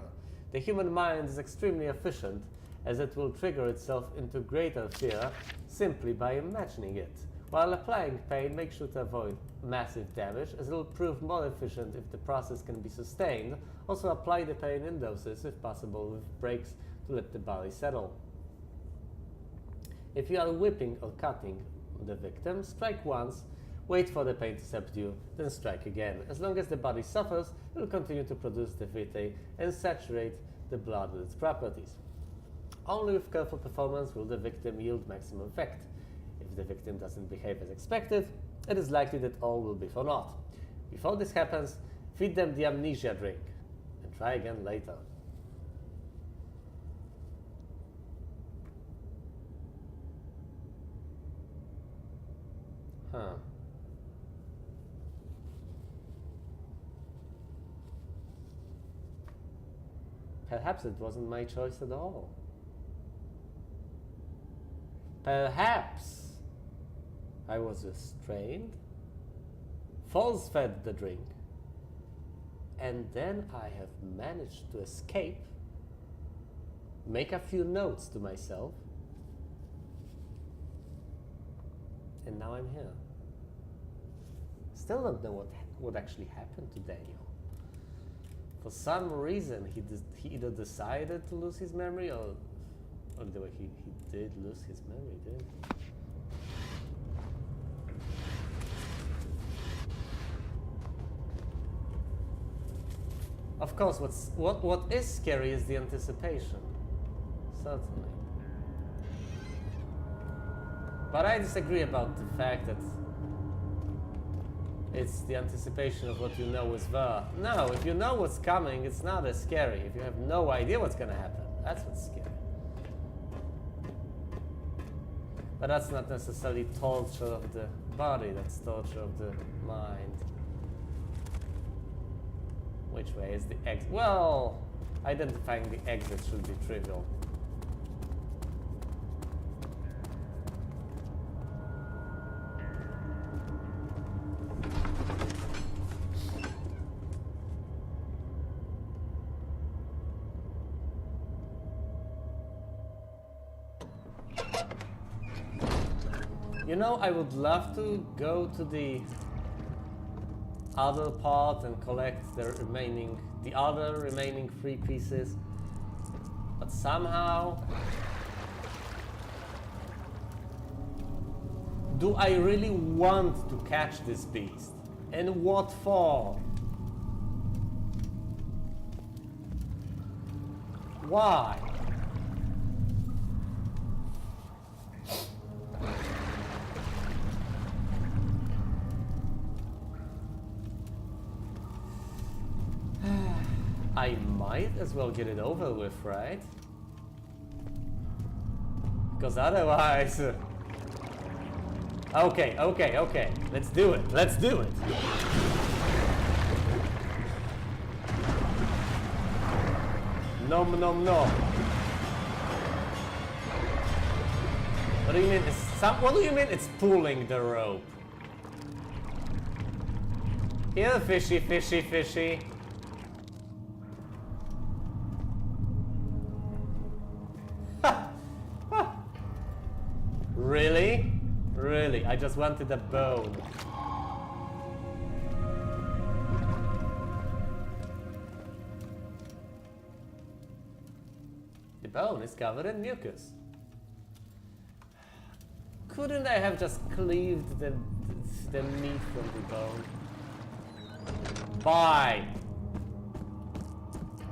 The human mind is extremely efficient, as it will trigger itself into greater fear simply by imagining it. While applying pain, make sure to avoid massive damage, as it will prove more efficient if the process can be sustained. Also apply the pain in doses, if possible, with breaks to let the body settle. If you are whipping or cutting the victim, strike once, wait for the pain to subdue, then strike again. As long as the body suffers, it will continue to produce the vitae and saturate the blood with its properties. Only with careful performance will the victim yield maximum effect. If the victim doesn't behave as expected, it is likely that all will be for naught. Before this happens, feed them the amnesia drink, and try again later. Huh. Perhaps it wasn't my choice at all. Perhaps I was restrained, force-fed the drink, and then I have managed to escape, make a few notes to myself, and now I'm here. Still don't know what actually happened to Daniel. For some reason, he either decided to lose his memory, or the way he did lose his memory, didn't he? Of course, what is scary is the anticipation. Certainly. But I disagree about the fact that it's the anticipation of what you know is there. No, if you know what's coming, it's not as scary. If you have no idea what's going to happen, that's what's scary. But that's not necessarily torture of the body, that's torture of the mind. Which way is the exit? Well, identifying the exit should be trivial. You know, I would love to go to the other part and collect the other remaining 3 pieces, but somehow, do I really want to catch this beast? And what for? Why? I might as well get it over with, right? Because otherwise... Okay. Let's do it. Let's do it. Nom nom nom. What do you mean? What do you mean it's pulling the rope? Here, fishy, fishy, fishy. Really? Really? I just wanted a bone. The bone is covered in mucus. Couldn't I have just cleaved the meat from the bone? Bye!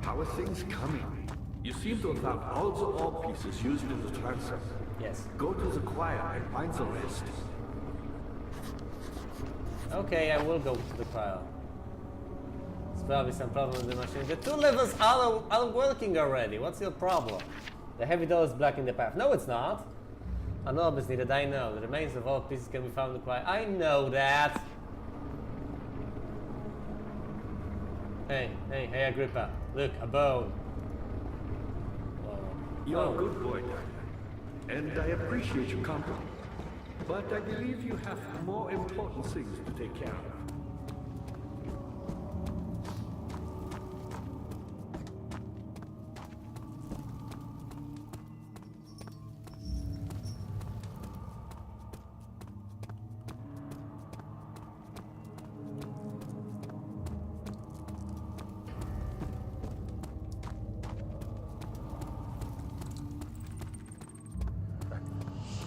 How are things coming? You seem to have found all the ore pieces used in the transfer. Yes. Go to the choir and find the rest. Okay, I will go to the cryo. There's probably some problem with the machine. The 2 levels are working already. What's your problem? The heavy door is blocking the path. No, it's not. An orb is needed, I know. The remains of all pieces can be found in the cryo. I know that. Hey, Agrippa. Look, a bone. You're a good boy, Daniel. And I appreciate your company. But I believe you have more important things to take care of.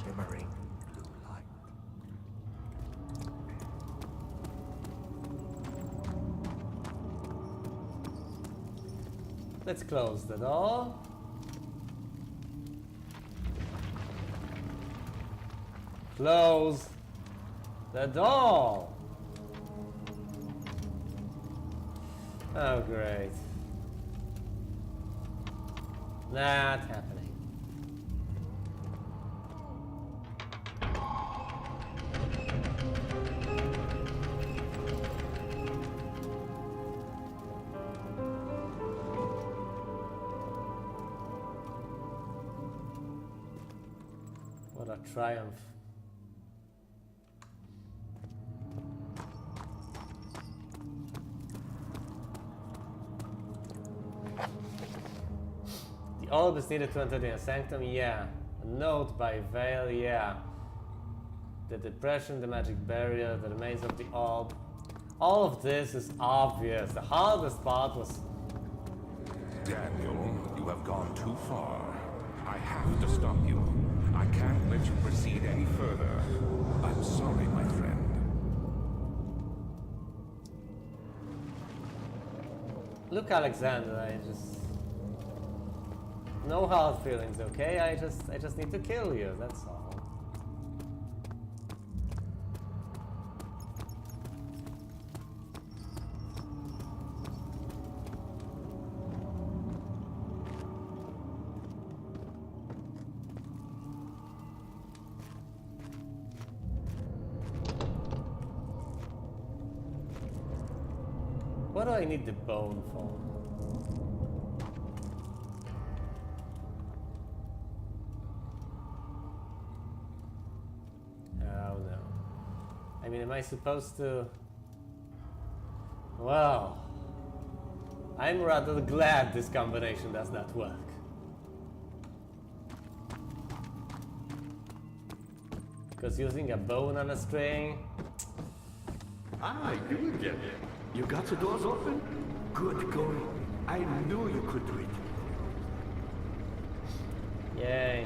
Shimmering blue light. Let's close the door. Close the door. Oh, great. Not happening. What a triumph. The orb is needed to enter the sanctum, yeah. A note by Veil, yeah. The depression, the magic barrier, the remains of the orb. All of this is obvious. The hardest part was... Daniel, you have gone too far. I have to stop you. I can't let you proceed any further. I'm sorry, my friend. Look, Alexander, I just... No hard feelings, okay? I just need to kill you, that's all. What do I need the bone for? Oh no. I mean, am I supposed to... Well... I'm rather glad this combination does not work. Because using a bone on a string... Ah, you again. You got the doors open? Good going. I knew you could do it. Yay.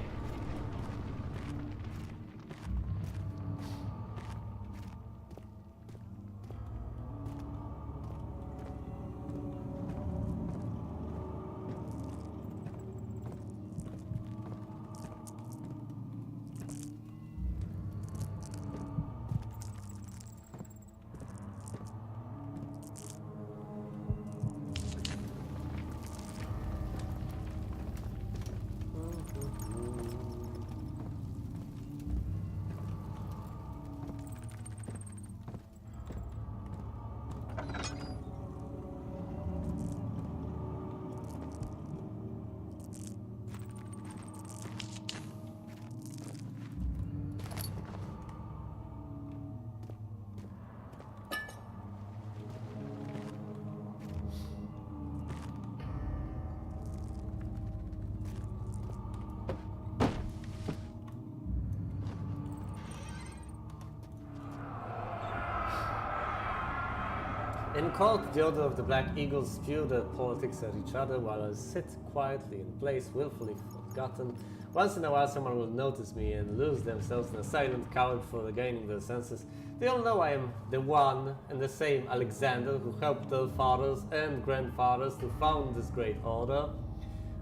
In court, the Order of the Black Eagles spew their politics at each other while I sit quietly in place, willfully forgotten. Once in a while someone will notice me and lose themselves in a silent coward for regaining their senses. They all know I am the one and the same Alexander who helped their fathers and grandfathers to found this great order.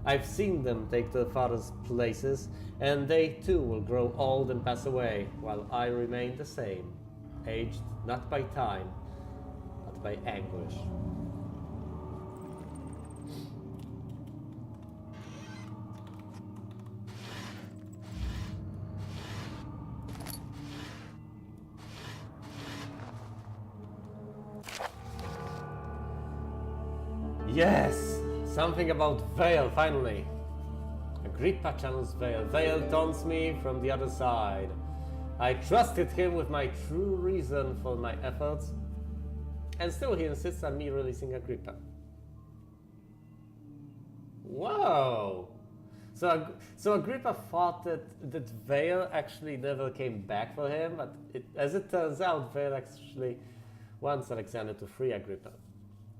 I've seen them take their fathers' places, and they too will grow old and pass away, while I remain the same, aged not by time, by anguish. Yes! Something about Vale, finally! Agrippa channels Vale. Vale taunts me from the other side. I trusted him with my true reason for my efforts, and still he insists on me releasing Agrippa. Whoa! So Agrippa thought that Vale actually never came back for him, but as it turns out, Vale actually wants Alexander to free Agrippa.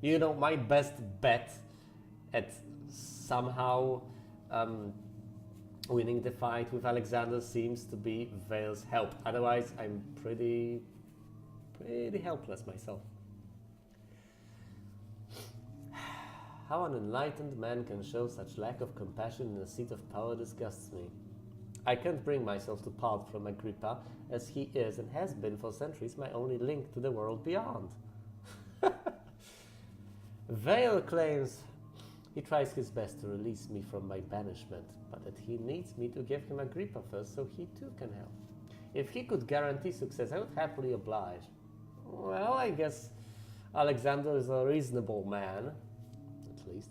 You know, my best bet at somehow winning the fight with Alexander seems to be Vale's help. Otherwise, I'm pretty helpless myself. How an enlightened man can show such lack of compassion in a seat of power disgusts me. I can't bring myself to part from Agrippa, as he is and has been for centuries my only link to the world beyond. Vale claims he tries his best to release me from my banishment, but that he needs me to give him Agrippa first so he too can help. If he could guarantee success, I would happily oblige. Well, I guess Alexander is a reasonable man. Least.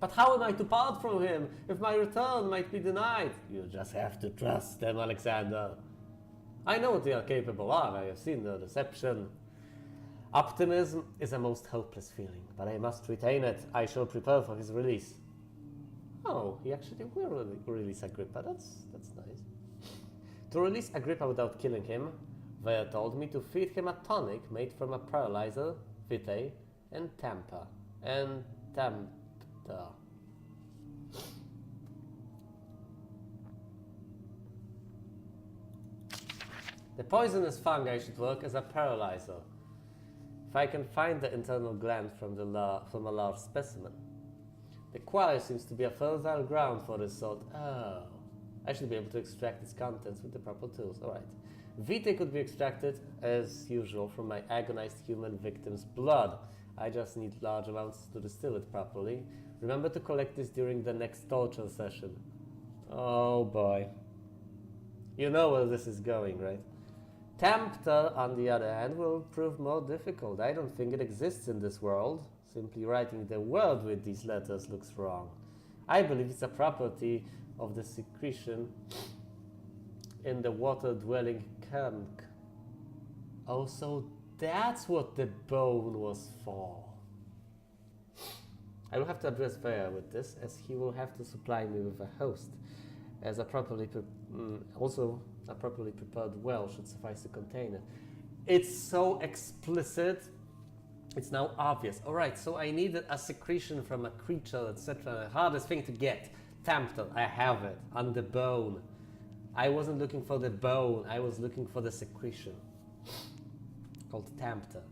But how am I to part from him if my return might be denied? You just have to trust them, Alexander. I know what they are capable of. I have seen their deception. Optimism is a most hopeless feeling, but I must retain it. I shall prepare for his release. Oh, he actually will release Agrippa. That's nice. To release Agrippa without killing him, Vale told me to feed him a tonic made from a paralyzer, vitae, and tamper. The poisonous fungi should work as a paralyzer. If I can find the internal gland from a large specimen. The quarry seems to be a fertile ground for this sort. Oh, I should be able to extract its contents with the proper tools. Alright. Vitae could be extracted, as usual, from my agonized human victim's blood. I just need large amounts to distill it properly. Remember to collect this during the next torture session. Oh boy. You know where this is going, right? Tempter, on the other hand, will prove more difficult. I don't think it exists in this world. Simply writing the word with these letters looks wrong. I believe it's a property of the secretion in the water-dwelling conch. Oh, so that's what the bone was for. I will have to address Vale with this, as he will have to supply me with a host. as a also a properly prepared well should suffice to contain it. It's so explicit. It's now obvious. All right, so I needed a secretion from a creature, etc. The hardest thing to get. Tempter, I have it, on the bone. I wasn't looking for the bone, I was looking for the secretion. Called Tempter.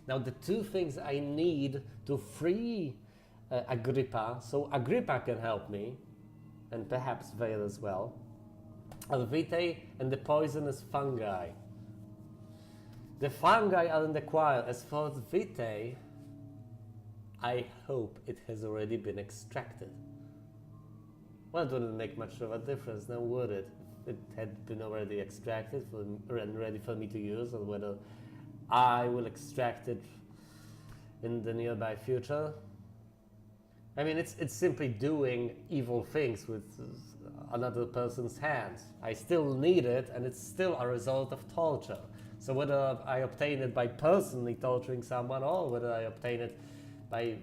Now the two things I need to free Agrippa, so Agrippa can help me, and perhaps Vale as well, are Vitae and the poisonous fungi. The fungi are in the choir. As for the Vitae, I hope it has already been extracted. Well, it wouldn't make much of a difference now, would it? If it had been already extracted and ready for me to use, or whether I will extract it in the nearby future. I mean, it's simply doing evil things with another person's hands. I still need it, and it's still a result of torture. So whether I obtain it by personally torturing someone, or whether I obtain it by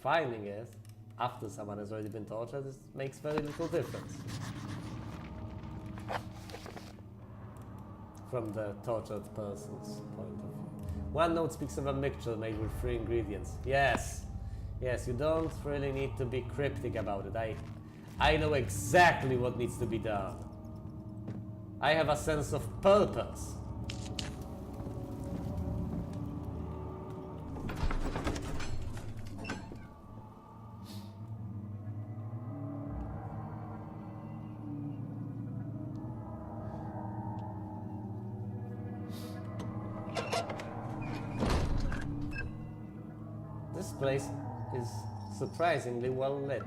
finding it after someone has already been tortured, this makes very little difference. From the tortured person's point of view. One note speaks of a mixture made with 3 ingredients. Yes, you don't really need to be cryptic about it. I know exactly what needs to be done. I have a sense of purpose. This place is surprisingly well lit,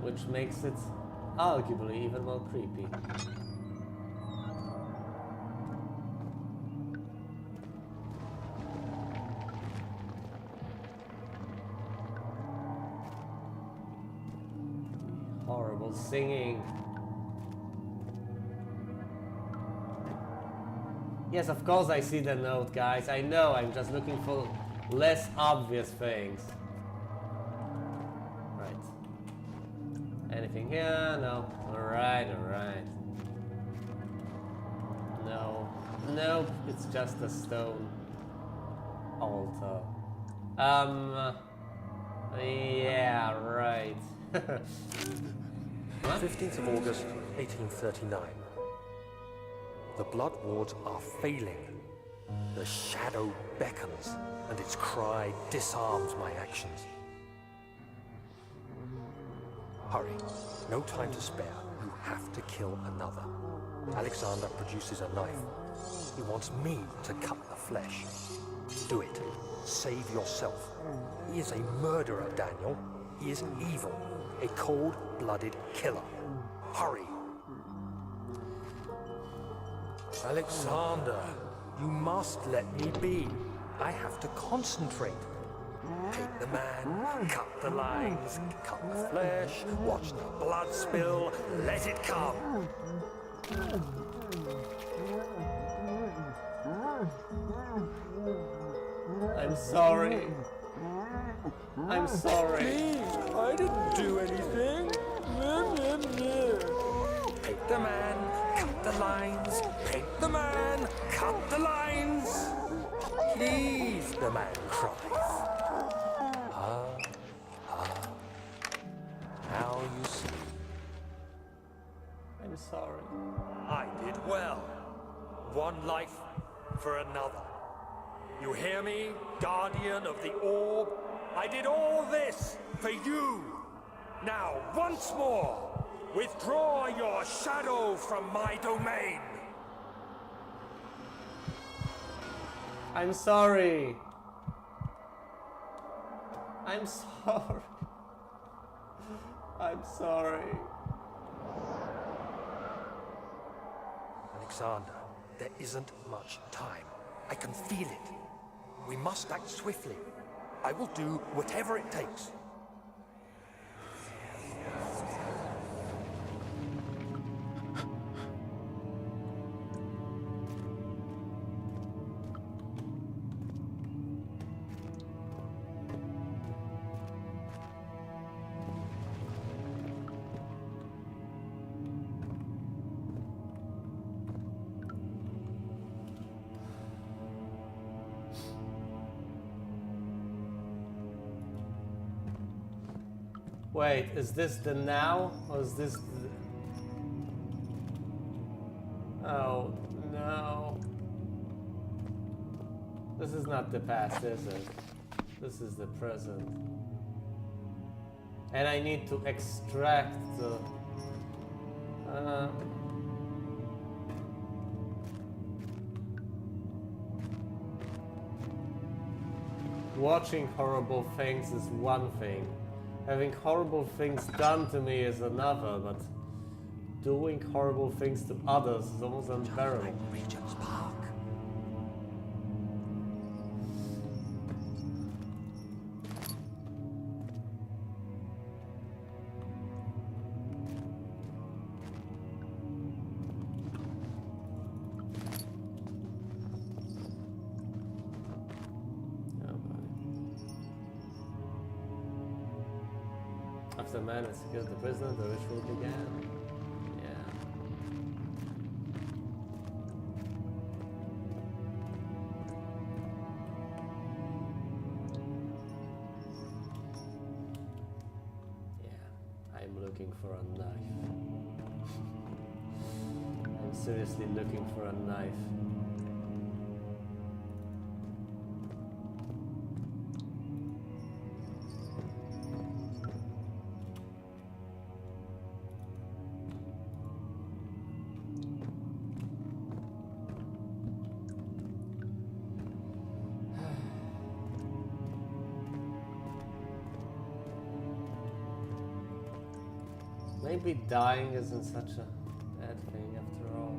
which makes it arguably even more creepy. Horrible singing. Yes, of course I see the note, guys. I know, I'm just looking for less obvious things. Right. Anything here? No. Alright. No. Nope, it's just a stone altar. Yeah, right. 15th of August, 1839. The blood wards are failing. The shadow beckons, and its cry disarms my actions. Hurry. No time to spare. You have to kill another. Alexander produces a knife. He wants me to cut the flesh. Do it. Save yourself. He is a murderer, Daniel. He is evil. A cold-blooded killer. Hurry. Alexander, you must let me be. I have to concentrate. Take the man, cut the lines, cut the flesh, watch the blood spill, let it come. I'm sorry. I'm sorry. Please, I didn't do anything. Take the man, cut the lines. Take the man, cut the lines. Please, the man cries. Now you see. I'm sorry. I did well. One life for another. You hear me, guardian of the orb? I did all this for you. Now, once more, withdraw your shadow from my domain. I'm sorry. I'm sorry. I'm sorry. Alexander, there isn't much time. I can feel it. We must act swiftly. I will do whatever it takes. Wait, is this the now or is this the... Oh no. This is not the past, is it? This is the present. And I need to extract the... Watching horrible things is one thing. Having horrible things done to me is another, but doing horrible things to others is almost unbearable. Regent's Park. After man had secured the prisoner, the ritual began. Yeah. Yeah, I'm looking for a knife. I'm seriously looking for a knife. Maybe dying isn't such a bad thing after all.